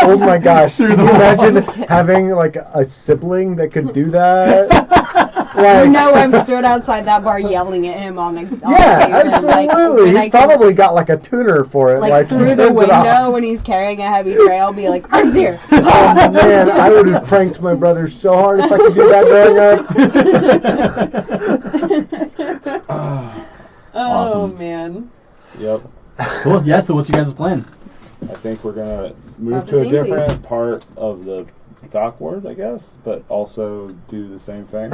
Oh my gosh!
Through
Can
the
you imagine
walls.
having like a sibling that could do that? Like,
No, I'm stood outside that bar yelling at him on the
yeah,
pavement, like,
absolutely.
and I
He's
can,
probably got like a tuner for it.
like
he
through the
turns it off.
window when he's carrying a heavy tray. I'll be like, "I'm here."
Oh man, I would have pranked my brother so hard if I could do that growing up.
Oh
Awesome.
man.
Yep.
Cool. Yeah. So what's your guys' plan?
I think we're gonna move
About the
to a
same,
different part of the dock ward, I guess, but also do the same thing.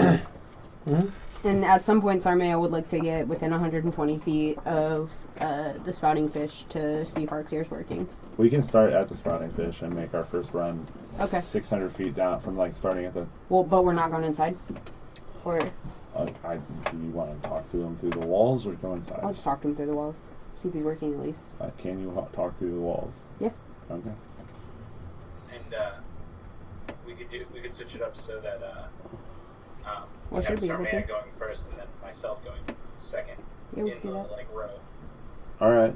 And at some point, Sarmea would like to get within 120 feet of the spouting fish to see if Arxir's working.
We can start at the sprouting fish and make our first run
Okay.
600 feet down from like starting at the...
Well, but we're not going inside. Or
do you want to talk to him through the walls or go inside?
I'll just talk to him through the walls. See if he's working at least.
Can you talk through the walls?
Yeah.
Okay.
And we could switch it up so that we
Well,
have
should be able
Sarmea
to.
going first and then myself going second
Yeah, we
in
can
the
do that.
like row.
All right.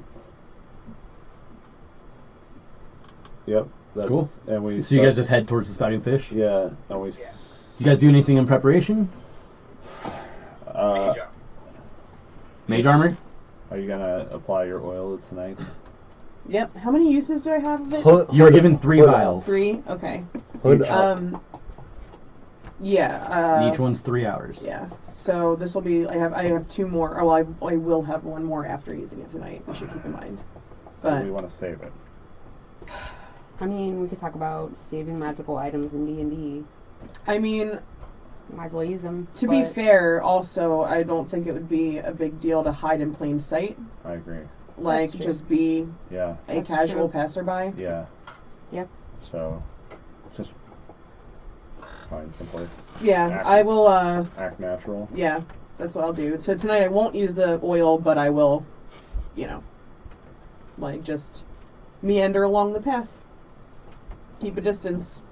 Yep.
So you guys just head towards the spouting fish?
Yeah, and we
Yeah. You guys do anything in preparation?
Mage up.
Mage armor?
Are you gonna apply your oil tonight?
Yep. How many uses do I have of it?
You were given 3 vials.
3. Okay.
Hood up.
Yeah.
And each one's 3 hours.
Yeah. So this will be. I have 2 more. Oh, I will have 1 more after using it tonight. We should keep in mind.
Or do
But
we want to save it?
I mean, we could talk about saving magical items in D&D.
I mean,
Might as well use them.
to be fair, also, I don't think it would be a big deal to hide in plain sight.
I agree.
Like,
true.
just be
Yeah.
a
That's
casual
true.
passerby.
Yeah.
Yep.
So, just find someplace.
Yeah,
Act-
I will.
Act natural.
Yeah, that's what I'll do. So tonight I won't use the oil, but I will, like just meander along the path. Keep a distance.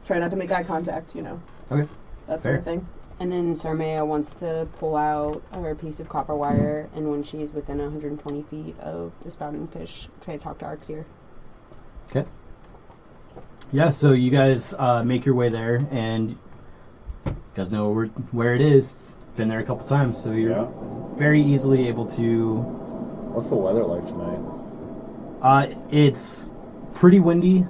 Try not to make eye contact.
Okay.
That
Fair.
sort of thing.
And then Sarmea wants to pull out her piece of copper wire, and when she's within 120 feet of the spouting fish, try to talk to Arxir.
Okay. Yeah, so you guys make your way there, and you guys know where it is. It's been there a couple times, so you're
Yeah.
very easily able to.
What's the weather like tonight?
It's pretty windy.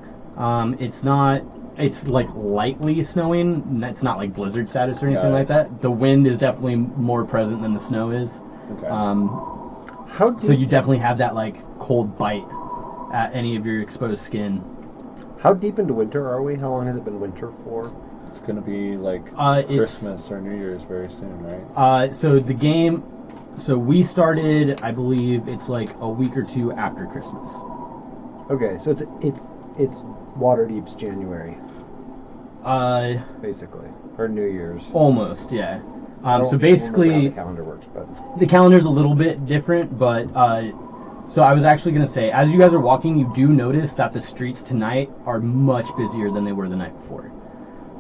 It's not. It's like lightly snowing. It's not like blizzard status or anything
Got it.
like that. The wind is definitely more present than the snow is.
Okay.
How deep,
So you definitely have that like cold bite at any of your exposed skin.
how deep into winter are we? How long has it been winter for?
It's gonna be like
It's
Christmas or New Year's very soon, right?
so the game. So we started. I believe it's like a week or 2 after Christmas.
Okay, so it's Waterdeep's January, basically, or New Year's.
Almost, yeah.
I don't
So
remember how
basically,
the calendar works, but
the calendar's a little bit different, but so I was actually going to say, as you guys are walking, you do notice that the streets tonight are much busier than they were the night before.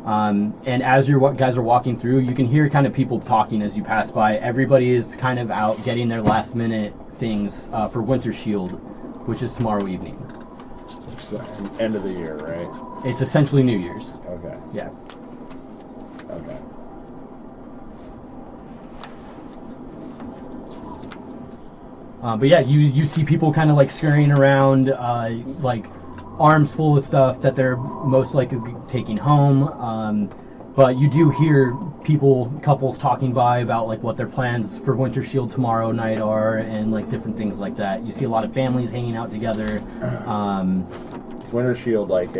And as you guys are walking through, you can hear kind of people talking as you pass by. Everybody is kind of out getting their last minute things for Wintershield, which is tomorrow evening.
It's the end of the year, right?
It's essentially New Year's.
Okay.
Yeah.
Okay.
But yeah, you see people kind of like scurrying around, like arms full of stuff that they're most likely taking home. But you do hear couples talking by about like what their plans for Wintershield tomorrow night are, and like different things like that. You see a lot of families hanging out together.
Is Wintershield like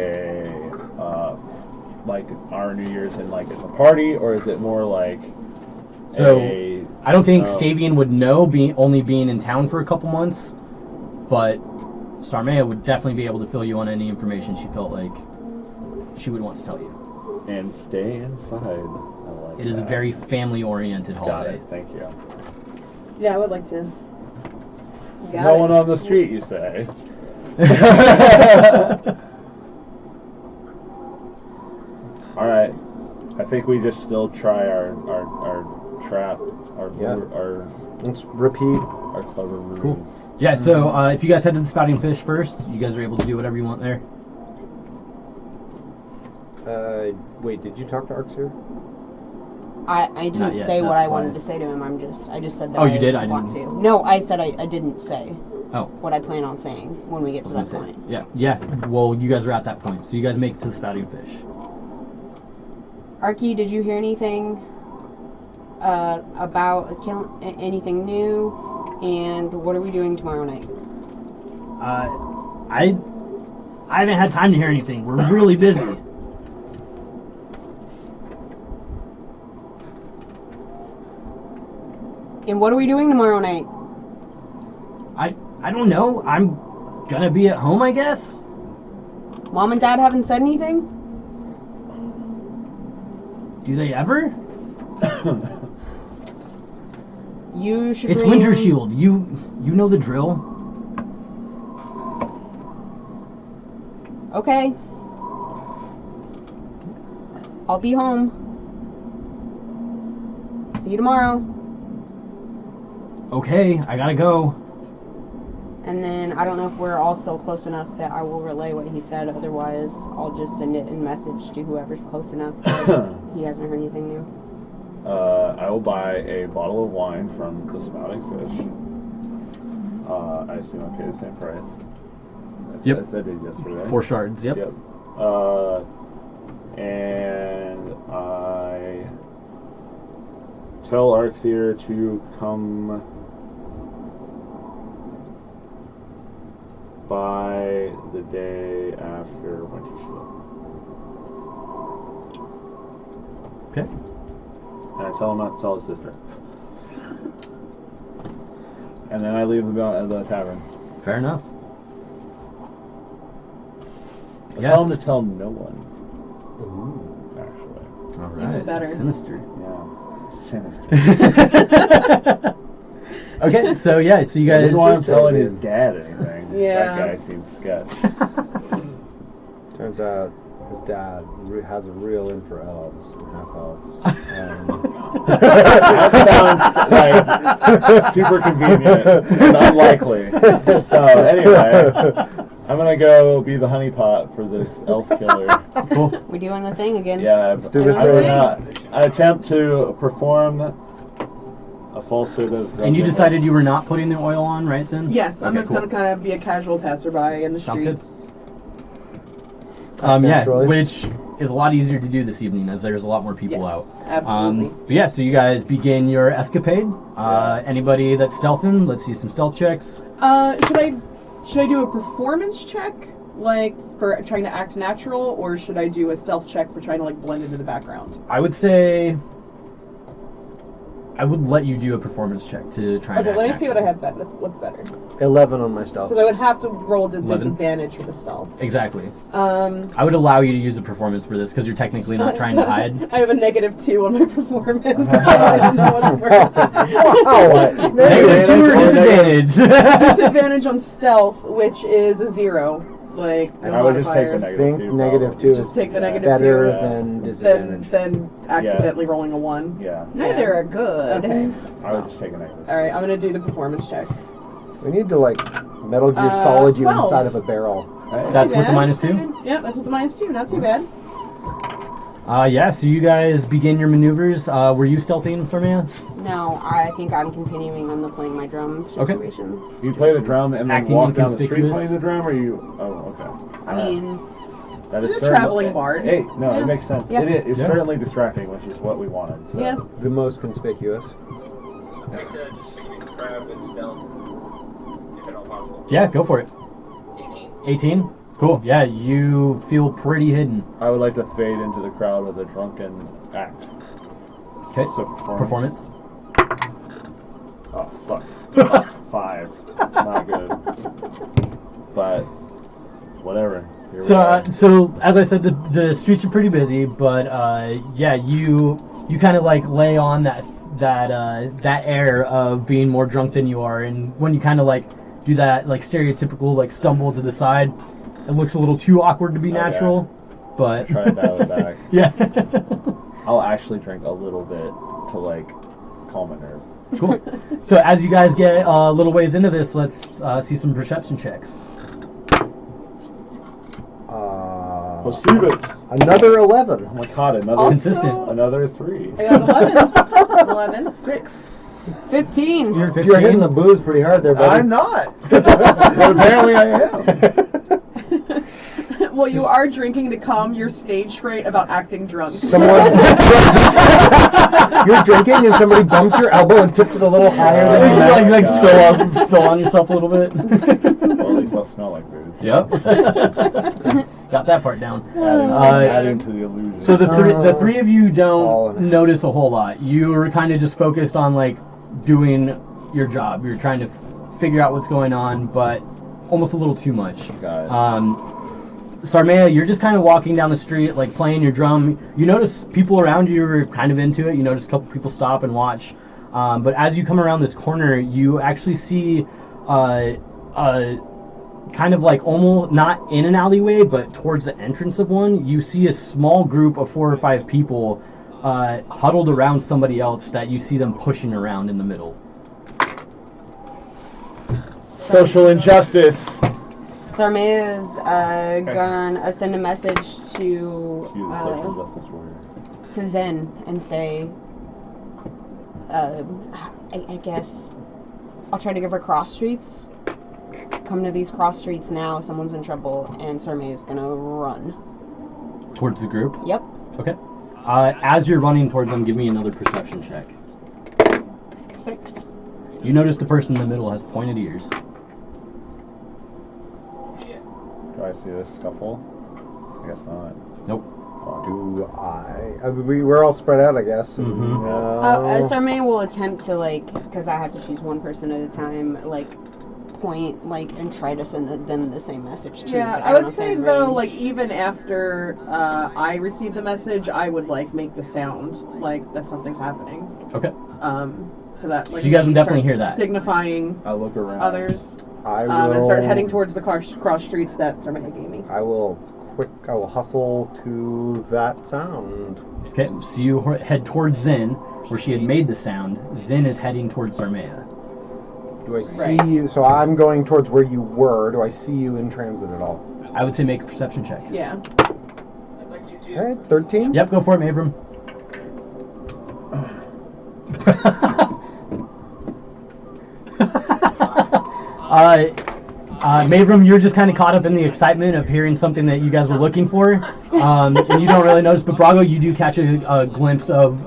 our New Year's and like it's a party, or is it more like
So,
a,
I don't think
Oh.
Savian would know, only being in town for a couple months, but Sarmea would definitely be able to fill you on any information she felt like she would want to tell you.
and stay inside? I like
It is a
that.
very family-oriented
Got
holiday.
it. Thank you.
Yeah, I would like to. Got
No
it.
one on the street, you say? All right. I think we just still try our trap,
Yeah.
our
let's repeat.
clever ruse.
Cool. Yeah, so if you guys head to the Spouting Fish first, you guys are able to do whatever you want there.
Wait, did you talk to Arxir?
I
Not
didn't
yet,
say what
that's
I wanted
why.
to say to him. I just said that
Oh, you did? I
want
didn't.
to. No, I said I didn't say
Oh.
what I plan on saying when we get to
I was
that
gonna say,
point.
yeah. Well, you guys are at that point, so you guys make it to the Spouting Fish.
Arky, did you hear anything about anything new? And what are we doing tomorrow night?
I haven't had time to hear anything. We're really busy.
And what are we doing tomorrow night?
I don't know. I'm gonna be at home, I guess.
Mom and Dad haven't said anything?
Do they ever?
You should
It's
bring...
Wintershield. You know the drill.
Okay. I'll be home. See you tomorrow.
Okay, I gotta go.
And then I don't know if we're all still close enough that I will relay what he said. Otherwise, I'll just send it in message to whoever's close enough. He hasn't heard anything new.
I will buy a bottle of wine from the Spouting Fish. I assume I pay the same price.
Yep.
As I did yesterday.
4 shards. Yep.
Yep. And I tell Arxir to come by the day after Wintershield.
Okay.
And I tell him not to tell his sister. And then I leave the tavern.
Fair enough.
I tell him to tell no one.
Ooh.
Actually.
All
Even
right.
better.
Sinister.
Yeah. Sinister.
Okay, so yeah, so you
I
guys.
didn't want him
just
telling
say,
his dad anything.
Yeah.
That guy seems sketch.
Turns out his dad has a real in for elves, half elves.
That sounds like super convenient and unlikely. So anyway, I'm gonna go be the honeypot for this elf killer.
Cool.
We doing the thing again.
Yeah,
Let's do the
I'm
thing.
gonna attempt to perform a falsehood of.
And you decided you were not putting the oil on, right, Sin?
Yes, I'm
Okay,
just
cool.
gonna kind of be a casual passerby in the
Sounds good.
streets.
Yeah,
Naturally.
which is a lot easier to do this evening as there's a lot more people out.
Yes, absolutely.
But yeah, so you guys begin your escapade. Anybody that's stealthing, let's see some stealth checks.
Should I do a performance check, like for trying to act natural, or should I do a stealth check for trying to like blend into the background?
I would say I would let you do a performance check to try and
Okay,
act
let me see what I
natural.
have. What's better?
11 on my stealth.
Because I would have to roll the
11?
disadvantage for the stealth.
Exactly. I would allow you to use a performance for this because you're technically not trying to hide.
I have a -2 on my performance, so I don't know what's worse.
Wow.
-2 or disadvantage?
Disadvantage on stealth, which is a 0. Like, no
I would just take the
modifier.
I think
-2.
-2
Just
is
take the -2.
better
Yeah.
than disadvantage.
Than accidentally rolling a 1.
Yeah,
Neither are good.
Okay.
I would just take a negative.
Alright, I'm gonna do the performance check.
We need to, like, Metal Gear Solid you
12.
inside of a barrel.
Hey.
That's with the
bad.
-2?
Yeah, that's with the -2. Not too bad.
Yeah, so you guys begin your maneuvers. Were you stealthing, Sarmia?
No, I think I'm continuing on the playing my drum
Okay.
situation.
Do you play the drum and then
Acting
walk down the street
inconspicuous?
playing the drum, or you? Oh, okay.
I mean,
That is
You're a
certainly-
traveling bard.
Hey, no,
Yeah.
it makes sense.
Yeah.
It's
Yeah.
certainly distracting, which is what we wanted. So.
Yeah.
The most conspicuous.
I'd like to just grab with stealth, if at all possible.
Yeah, go for it.
18.
18? Cool. Yeah, you feel pretty hidden.
I would like to fade into the crowd with a drunken act.
Okay.
So
Performance.
Oh fuck. 5. Not good. But whatever. Here we
So,
are.
so as I said, the streets are pretty busy, but yeah, you kind of like lay on that air of being more drunk than you are, and when you kind of like do that like stereotypical like stumble to the side, it looks a little too awkward to be
Okay.
natural, but
Try to dial it back.
yeah.
I'll actually drink a little bit to like calm my nerves.
Cool. So as you guys get a little ways into this, let's see some perception checks.
Perceive it.
Another 11.
Oh my god, another
Also-
Consistent.
another 3.
I got 11. 11.
6.
15.
You're 15.
You're hitting the booze pretty hard there, buddy.
I'm not. But apparently I am.
Well, you are drinking to calm your stage fright about acting drunk.
Someone, you're drinking and somebody bumped your elbow and tipped it a little higher than you meant.
like spill on yourself a little bit.
Well, at least I'll smell like booze.
Yep. Got that part down.
Adding to the illusion.
So the three of you
All
don't
in it.
notice a whole lot. You are kind of just focused on like doing your job. You're trying to figure out what's going on, but almost a little too much.
Got it.
Sarmea, you're just kind of walking down the street, like playing your drum. You notice people around you are kind of into it. You notice a couple people stop and watch. But as you come around this corner, you actually see kind of like almost not in an alleyway, but towards the entrance of one, you see a small group of 4 or 5 people huddled around somebody else that you see them pushing around in the middle.
Social injustice.
Sarmea's gonna send a message to
Use the social justice warrior.
to Zen and say, I guess I'll try to give her cross streets. Come to these cross streets now. Someone's in trouble, and Sarmea's gonna run.
Towards the group?
Yep.
Okay. As you're running towards them, give me another perception check.
6.
You notice the person in the middle has pointed ears.
Do I see this scuffle? I guess not.
Nope.
Do I mean, we're all spread out, I guess.
Mhm.
Sarmea will attempt to, like, because I have to choose one person at a time, like, point, like, and try to send them the same message too.
Yeah,
but
I
don't know
would
if they
say
have
though,
range.
like even after I receive the message, I would like make the sound like that something's happening.
Okay.
So that like
So you guys would definitely
start
hear that.
signifying
I look around.
others,
I will
and start heading towards the cross streets that Sarmea gave me.
I will hustle to that sound.
Okay, so you head towards Zin, where she had made the sound. Zin is heading towards Sarmea.
Do I see you? So I'm going towards where you were. Do I see you in transit at all?
I would say make a perception check.
Yeah.
I'd like you to.
All right, 13.
Yep, go for it, Mavram. Mavram, you're just kind of caught up in the excitement of hearing something that you guys were looking for, and you don't really notice. But Brago, you do catch a glimpse of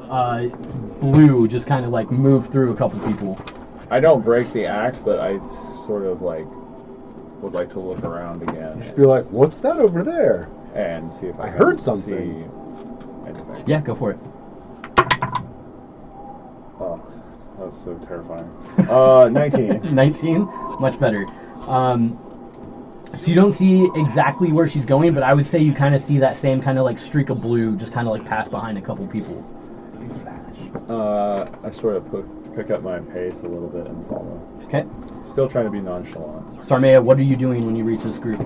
Blue just kind of like move through a couple people.
I don't break the act, but I sort of like would like to look around again
Just be like, what's that over there?
and see if I
I
can
heard something.
see anything.
Yeah, go for it.
Oh, that was so terrifying. 19.
19, much better. So you don't see exactly where she's going, but I would say you kind of see that same kind of like streak of blue just kind of like pass behind a couple people.
I sort of pick up my pace a little bit and follow.
Okay.
Still trying to be nonchalant.
Sarmea, what are you doing when you reach this group?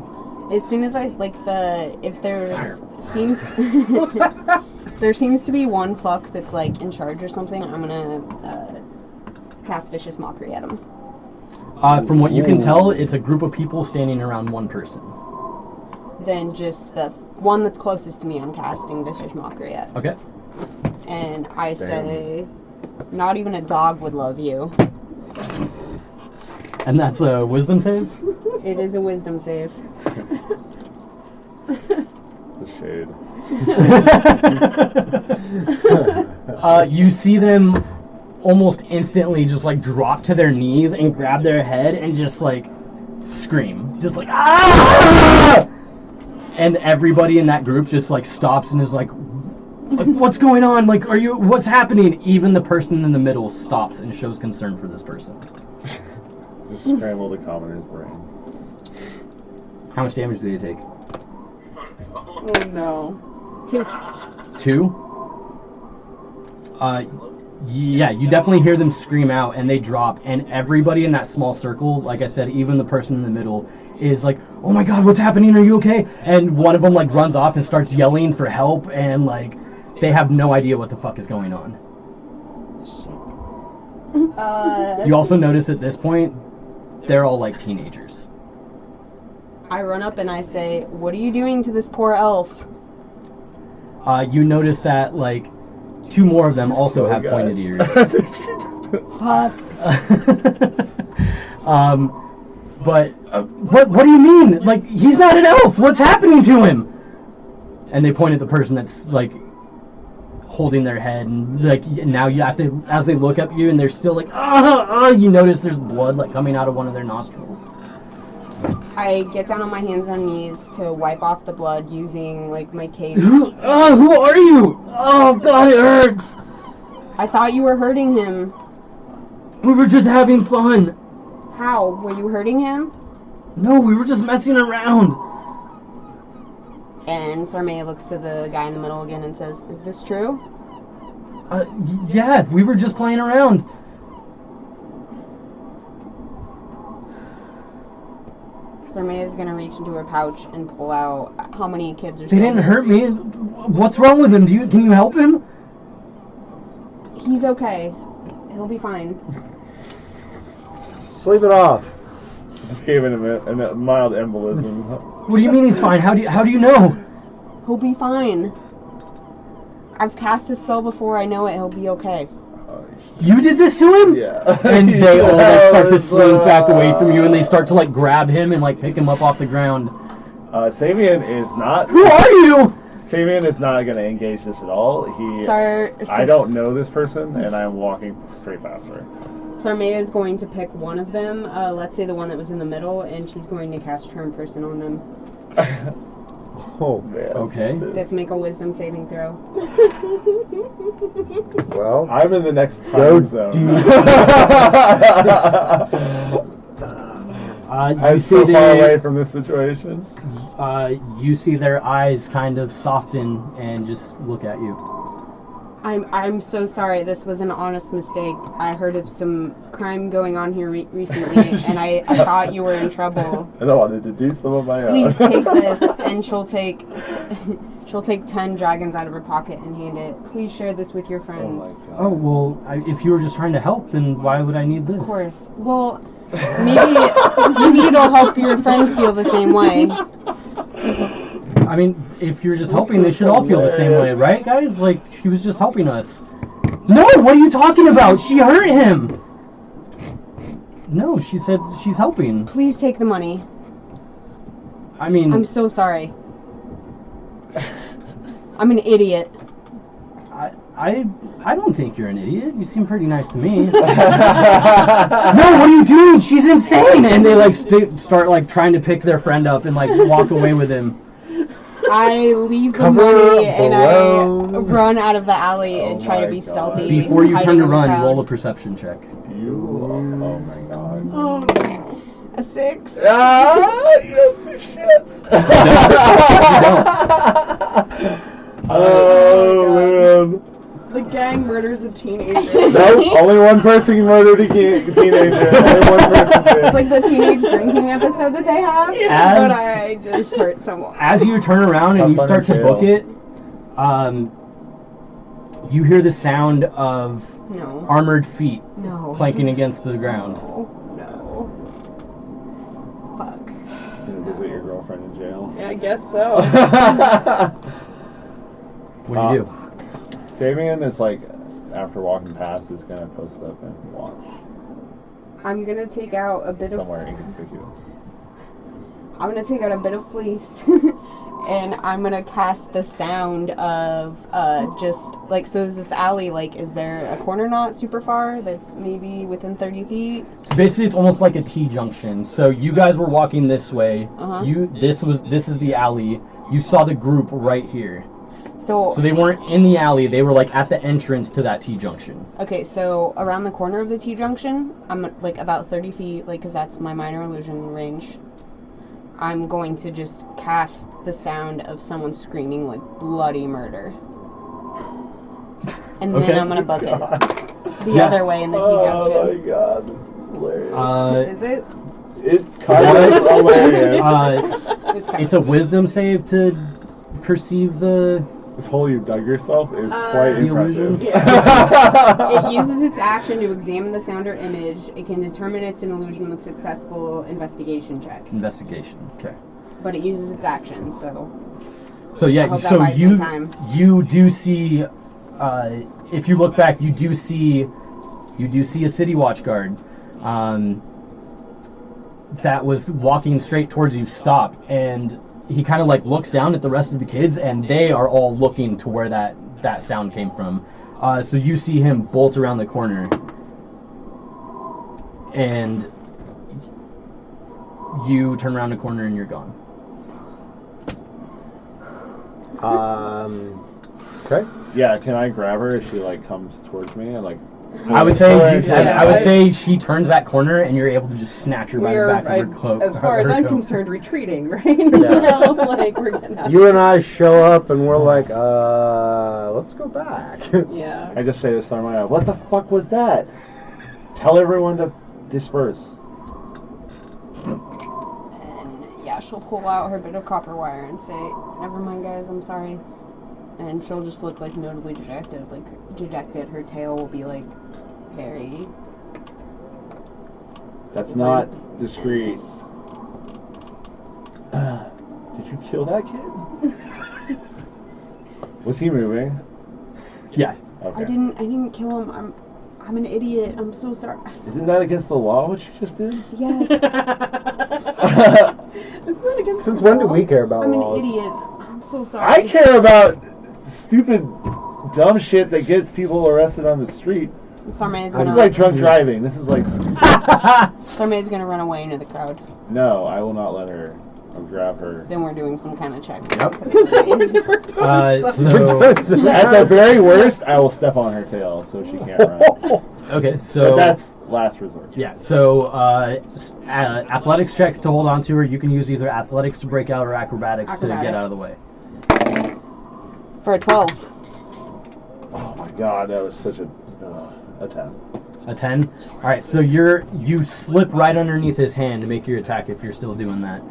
As soon as I if there seems to be one fuck that's like in charge or something, I'm gonna cast vicious mockery at him.
From what you can tell, it's a group of people standing around one person.
Then just the one that's closest to me, I'm casting vicious mockery at,
Okay.
and I say, "Not even a dog would love you."
And that's a wisdom save?
It is a wisdom save.
The shade.
You see them almost instantly just like drop to their knees and grab their head and just like scream. Just like, ah! And everybody in that group just like stops and is like, what's going on? Like, what's happening? Even the person in the middle stops and shows concern for this person.
Just scramble the commoner's brain.
How much damage do they take?
Oh no.
2.
2? Yeah, you definitely hear them scream out and they drop, and everybody in that small circle, like I said, even the person in the middle, is like, oh my god, what's happening? Are you okay? And one of them like runs off and starts yelling for help, and like they have no idea what the fuck is going on. You also notice at this point, they're all like teenagers.
I run up and I say, "What are you doing to this poor elf?"
You notice that like 2 more of them also have
God.
pointed ears.
Fuck.
But what do you mean? Like, he's not an elf. What's happening to him? And they point at the person that's like holding their head, and like now you have to, as they look at you, and they're still like, you notice there's blood like coming out of one of their nostrils.
I get down on my hands and knees to wipe off the blood using like my cape.
Who are you? Oh god, it hurts.
I thought you were hurting him.
We were just having fun.
How? Were you hurting him?
No, we were just messing around.
And Sarmea looks to the guy in the middle again and says, "Is this true?"
Yeah, we were just playing around.
Sarmea's gonna reach into her pouch and pull out how many kids are
They didn't hurt me. What's wrong with him? Can you help him?
He's okay. He'll be fine.
Sleep it off.
Just gave him a mild embolism.
What do you mean he's fine? How do you know?
He'll be fine. I've cast this spell before. I know it. He'll be okay.
You did this to him?
Yeah.
And they all like, start to slink back away from you, and they start to like grab him and like pick him up off the ground.
Savian is not.
Who are you?
Sabian is not going to engage this at all. I don't know this person, and I'm walking straight past her.
Sarmea is going to pick one of them, let's say the one that was in the middle, and she's going to cast Charm Person on them.
Oh, man.
Okay.
Let's make a wisdom saving throw.
Well,
I'm in the next
go
time zone. I'm so far away from this situation.
You see their eyes kind of soften and just look at you.
I'm so sorry. This was an honest mistake. I heard of some crime going on here recently, and I thought you were in trouble.
And I wanted to do some of my own.
Please take this, and she'll take 10 dragons out of her pocket and hand it. Please share this with your friends.
Oh my god.
Oh, well, if you were just trying to help, then why would I need this?
Of course. Well, maybe it'll help your friends feel the same way.
I mean, if you're just helping, they should all feel the same way, right, guys? Like, she was just helping us. No, what are you talking about? She hurt him! No, she said she's helping.
Please take the money.
I mean...
I'm so sorry. I'm an idiot.
I don't think you're an idiot. You seem pretty nice to me. No, what are you doing? She's insane! And they, like, start, like, trying to pick their friend up and, like, walk away with him.
I leave the money and I run out of the alley and try to be stealthy.
Before you turn
hiding
to
in the
run,
crowd.
roll a perception check.
Oh my god.
Oh,
A 6.
Ah, you don't see shit. Oh man.
the gang murders a teenager.
Nope, only one person murdered a teenager. Only one person did.
It's like the teenage drinking episode that they have.
But I just hurt someone.
As you turn around and
Have
you
fun
start
in
to
jail.
book it, you hear the sound of
No.
armored feet
No.
planking against the ground.
No. Fuck.
You visit your girlfriend in jail.
Yeah, I guess so.
What do you do?
Sabian is like, after walking past, is gonna post up and watch
I'm gonna take out a bit
somewhere inconspicuous.
I'm gonna take out a bit of fleece and I'm gonna cast the sound of just like, so is this alley, like, is there a corner not super far that's maybe within 30 feet?
So basically, it's almost like a T-junction. So you guys were walking this way.
Uh-huh.
This is the alley. You saw the group right here.
So
So they weren't in the alley. They were like at the entrance to that T-junction.
okay, so around the corner of the T-junction, I'm like about 30 feet, like, because that's my minor illusion range. I'm going to just cast the sound of someone screaming, like, bloody murder. And then
Okay.
I'm going to book it the
Yeah.
other way in the
Oh my
T-junction.
god, this is hilarious.
Is it?
It's kind of hilarious.
It's kind
It's a wisdom save to perceive the...
This hole you dug yourself is quite
The
impressive.
illusion?
It uses its action to examine the sound or image. It can determine it's an illusion with successful investigation check.
Investigation. Okay.
But it uses its action, so...
So
I
yeah,
hope that
so
buys me time.
you do see, if you look back, you do see a city watch guard, that was walking straight towards you. Stop, and he kind of like looks down at the rest of the kids, and they are all looking to where that sound came from. So you see him bolt around the corner, and you turn around the corner and you're gone.
Okay.
Yeah, can I grab her as she like comes towards me and like?
I would
Yeah,
say she turns that corner and you're able to just snatch her by the
We're,
back of her cloak.
as far as
her
I'm
coat.
concerned, retreating, right? You know, like, we're getting out.
You and I show up and we're like, let's go back.
Yeah.
I just say to Sarmaya, "What the fuck was that? Tell everyone to disperse."
And yeah, she'll pull out her bit of copper wire and say, "Never mind, guys, I'm sorry." And she'll just look like notably dejected. Her tail will be like very.
That's not discreet. Did you kill that kid? Was he moving?
Yeah.
Okay.
I didn't kill him. I'm an idiot. I'm so sorry.
Isn't that against the law? What you just did?
Yes.
Isn't that against
Since
the
when do
law?
we care about
I'm an
laws?
idiot. I'm so sorry.
I care about stupid, dumb shit that gets people arrested on the street.
Sarmay's
This is
gonna
like drunk driving. This is like stupid.
Sarmay's gonna run away into the crowd.
No, I will not let her. I'll grab her.
Then we're doing some kind of check.
Yep.
So
At the very worst, I will step on her tail so she can't run.
Okay, so
But that's last resort.
yeah, so athletics check to hold on to her. You can use either athletics to break out or acrobatics to get out of the way.
for a 12.
Oh my god, that was such a 10.
A 10. All right, so you slip right underneath his hand to make your attack if you're still doing that.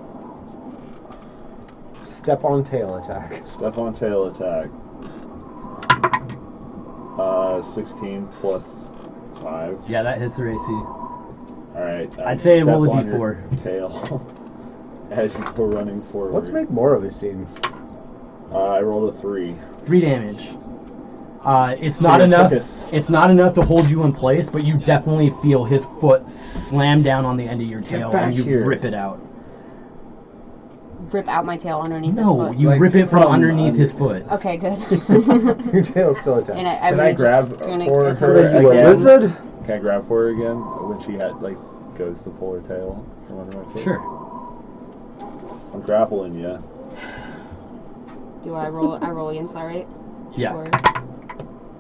Step on tail attack.
Step on tail attack. 16 plus 5.
Yeah, that hits her AC.
Alright.
I'd say
step
roll a
on
d4.
your tail as you go running forward.
Let's make more of a scene.
I rolled a 3.
3 damage. It's not enough. It's not enough to hold you in place, but you definitely feel his foot slam down on the end of your tail,
back
and you
here.
rip it out.
Rip out my tail underneath his
No,
foot.
you
Like
rip it from
from
underneath his foot.
Okay, good.
Your tail's still attached.
And
Can I grab for
it's
her
What are you, a
again?
lizard?
Can I grab for her again when she goes to pull her tail from under my foot?
Sure.
I'm grappling you.
Do I roll? I roll against that, right?
Yeah.
Or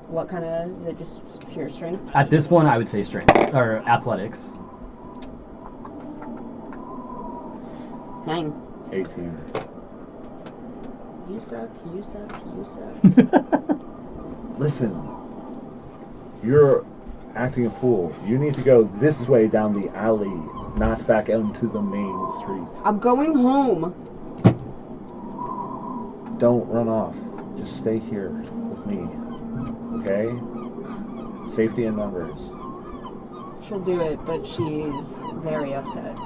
what kind of? Is it just pure strength?
At this one, I would say strength or athletics.
9.
18.
You suck. You suck. You suck.
Listen, you're acting a fool. You need to go this way down the alley, not back into the main street.
I'm going home.
Don't run off. Just stay here with me. Okay? Safety in numbers.
She'll do it, but she's very upset.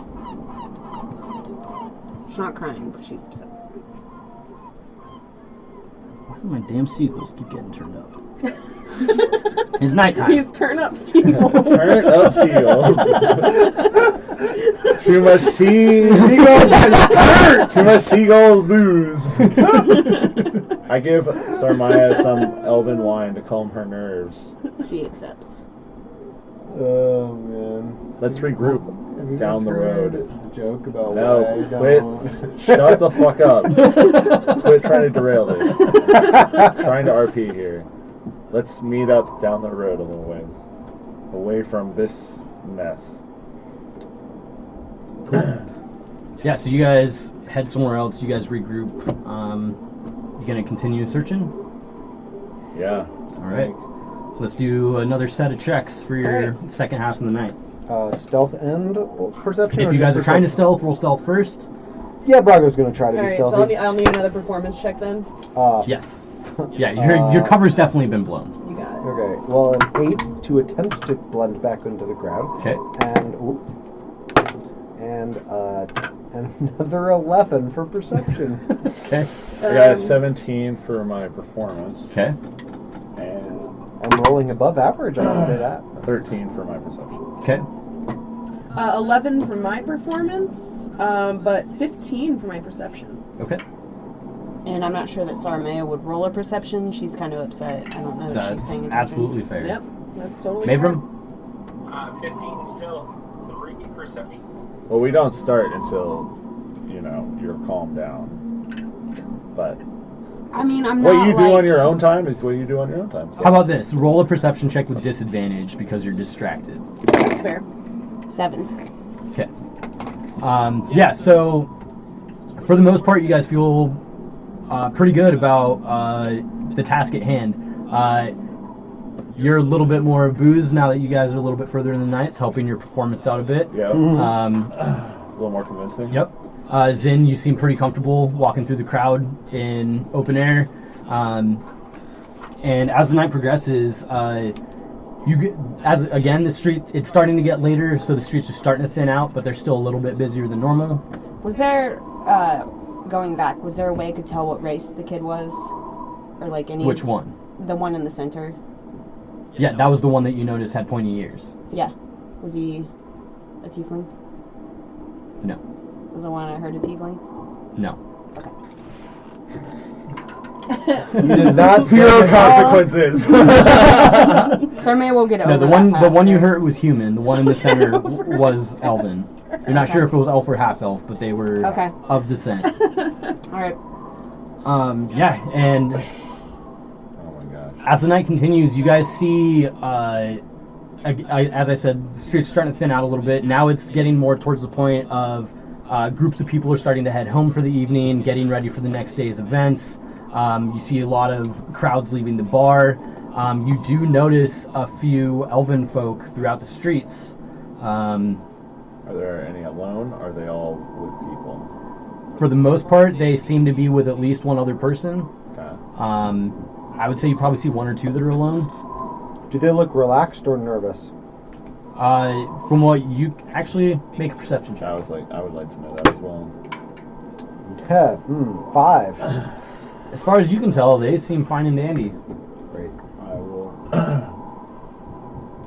She's not crying, but she's upset.
Why do my damn seagulls keep getting turned up? It's nighttime.
He's turn up seagulls.
Turn up seagulls. Too much seagulls. Too much seagulls booze. I give Sarmaya some elven wine to calm her nerves.
She accepts.
Oh man.
Let's regroup
Have you
down the
just heard
road.
the joke about
No,
why I
quit.
don't...
Shut the fuck up. Quit trying to derail this. Trying to RP here. Let's meet up down the road a little ways. Away from this mess.
Yeah, so you guys head somewhere else. You guys regroup. You gonna continue searching?
Yeah.
All right. Let's do another set of checks for your second half of the night.
Stealth and perception?
If
or
you
just
guys are trying to
perception?
stealth, roll stealth first.
Yeah, Brago's gonna try to be
Alright, so
stealthy.
I'll need another performance check then.
Yes. Yeah, your cover's definitely been blown.
You got it.
Okay, well, an 8 to attempt to blend back into the crowd.
Okay.
And another 11 for perception.
Okay.
I got a 17 for my performance.
Okay.
And
I'm rolling above average, I would say that.
13 for my perception.
Okay.
11 for my performance, but 15 for my perception.
Okay.
And I'm not sure that Sarmaya would roll her perception. She's kind of upset. I don't know if she's
That's
paying attention.
absolutely fair.
Yep, that's totally
Mavram?
15 still. 3 perception.
Well, we don't start until, you're calmed down. But
I mean, I'm not
what you do
like...
on your own time is what you do on your own time. So.
How about this? Roll a perception check with disadvantage because you're distracted.
That's fair.
7.
Okay. Yeah, so for the most part, you guys feel pretty good about the task at hand. You're a little bit more boozed now that you guys are a little bit further in the night. It's helping your performance out a bit.
Yeah.
Um,
A little more convincing.
Yep. Zin, you seem pretty comfortable walking through the crowd in open air. And as the night progresses, the street, it's starting to get later, so the streets are starting to thin out, but they're still a little bit busier than normal.
Was there, going back, was there a way I could tell what race the kid was? Or like any...
Which one?
The one in the center.
Yeah, that was the one that you noticed had pointy ears.
Yeah. Was he a tiefling?
No.
Was the one I heard a tiefling?
No.
Okay.
You did not
Zero
say
consequences.
Sarmea will get over
No, the
that
one you
faster.
hurt was human. The one in the center was elven. You're not sure if it was elf or half elf, but they were
Okay.
of descent.
Alright.
Yeah, and
Oh my gosh.
as the night continues, you guys see, as I said, the streets are starting to thin out a little bit. Now it's getting more towards the point of groups of people are starting to head home for the evening, getting ready for the next day's events. You see a lot of crowds leaving the bar. You do notice a few elven folk throughout the streets.
Are there any alone? Or are they all with people?
For the most part, they seem to be with at least one other person.
Okay.
I would say you probably see one or two that are alone.
Do they look relaxed or nervous?
From what you actually make a perception check.
I would like to know that as well.
5.
As far as you can tell, they seem fine and dandy.
Great.
I will.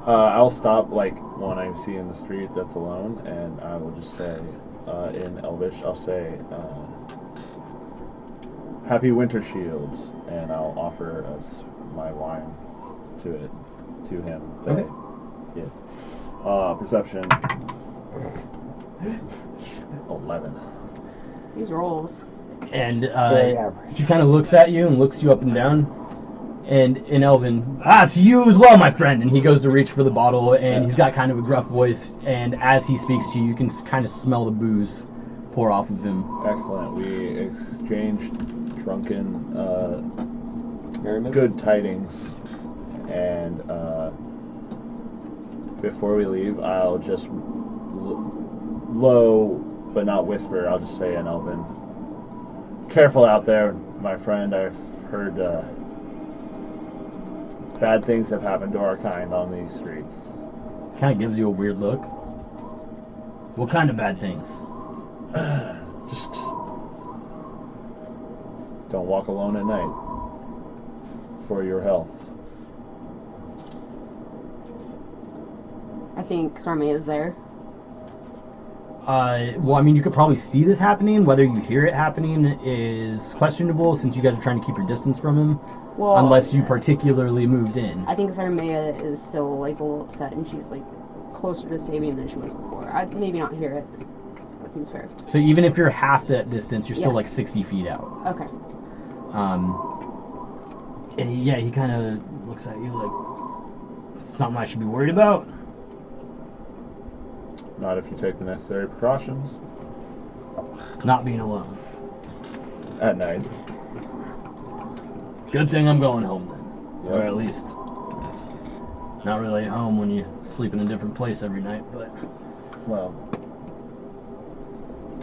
I'll stop like one I see in the street that's alone, and I will just say, in Elvish, I'll say, "Happy Wintershield," and I'll offer us my wine to him.
Okay.
Yeah. Perception. 11.
These rolls.
And
Very average.
she kind of looks at you and looks you up and down. And in Elven, to you as well, my friend. And he goes to reach for the bottle, and he's got kind of a gruff voice. And as he speaks to you, you can kind of smell the booze pour off of him.
Excellent. We exchanged drunken,
Merriment?
good tidings, and before we leave, I'll just low but not whisper. I'll just say in Elven, "Careful out there, my friend. I've heard bad things have happened to our kind on these streets."
Kind of gives you a weird look. What kind of bad things?
Just don't walk alone at night for your health.
I think Sarmea is there.
Well, I mean, you could probably see this happening. Whether you hear it happening is questionable, since you guys are trying to keep your distance from him.
Well,
Unless you particularly moved in.
I think Sarmea is still like a little upset, and she's like closer to Sabian than she was before. I'd maybe not hear it. That seems fair.
So even if you're half that distance, you're still
Yeah.
like 60 feet out.
Okay.
And he kind of looks at you like, something I should be worried about?
Not if you take the necessary precautions
Not being alone.
at night.
Good thing I'm going home then.
Yep.
Or at least, not really at home when you sleep in a different place every night, but...
Well,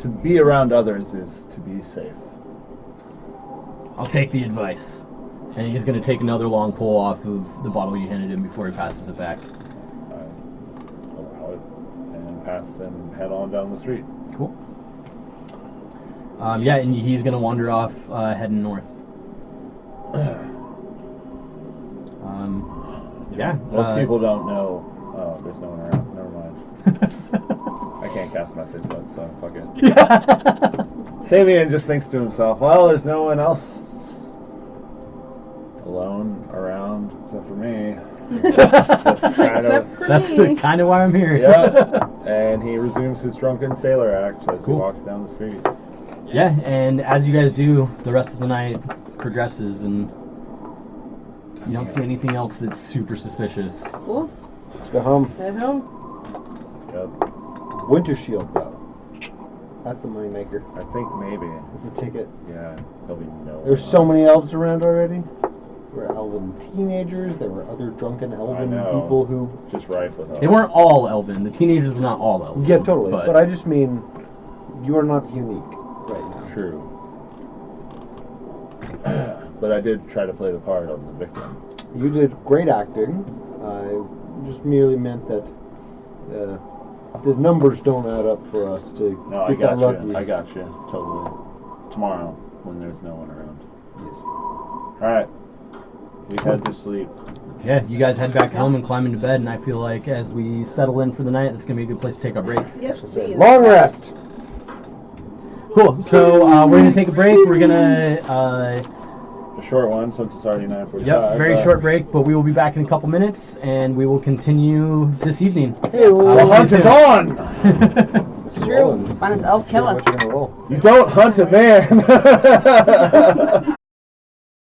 to be around others is to be safe.
I'll take the advice. And he's going to take another long pull off of the bottle you handed him before he passes it back.
Allow it and pass and head on down the street.
Cool. And he's going to wander off heading north.
Most people don't know. Oh, there's no one around. Never mind. I can't cast message, but so fuck it. Sabian just thinks to himself, well, there's no one else alone around except for me. Just kind of,
That's kind of why I'm here.
yeah. And he resumes his drunken sailor act as he
Cool.
walks down the street.
Yeah, and as you guys do, the rest of the night progresses, and you don't see anything else that's super suspicious.
Cool.
Let's go home.
Head home.
Yep.
Wintershield, though. That's the moneymaker.
I think maybe.
That's the ticket.
Yeah. There'll be no.
There's so many elves around already. There were elven teenagers. There were other drunken elven
know.
people who...
Just rife with us.
They weren't all elven. The teenagers were not all elven.
Yeah, totally.
But,
But I just mean, you are not unique right now.
True. But I did try to play the part of the victim.
You did great acting. I just merely meant that the numbers don't add up for us to
No, I
get that
got
lucky.
you. I got you. Totally. Tomorrow, when there's no one around.
Yes.
Alright. We head to sleep.
yeah, you guys head back home and climb into bed, and I feel like as we settle in for the night, it's going to be a good place to take our break.
Yes, please.
Long rest.
Cool. So we're going to take a break. We're going to
a short one since it's already 9:45.
Yep, very short break, but we will be back in a couple minutes, and we will continue this evening.
Hey,
The
I'll
hunt
see you
is
soon.
on!
It's true. Find this elf killer.
What you gonna roll?
You don't hunt a man!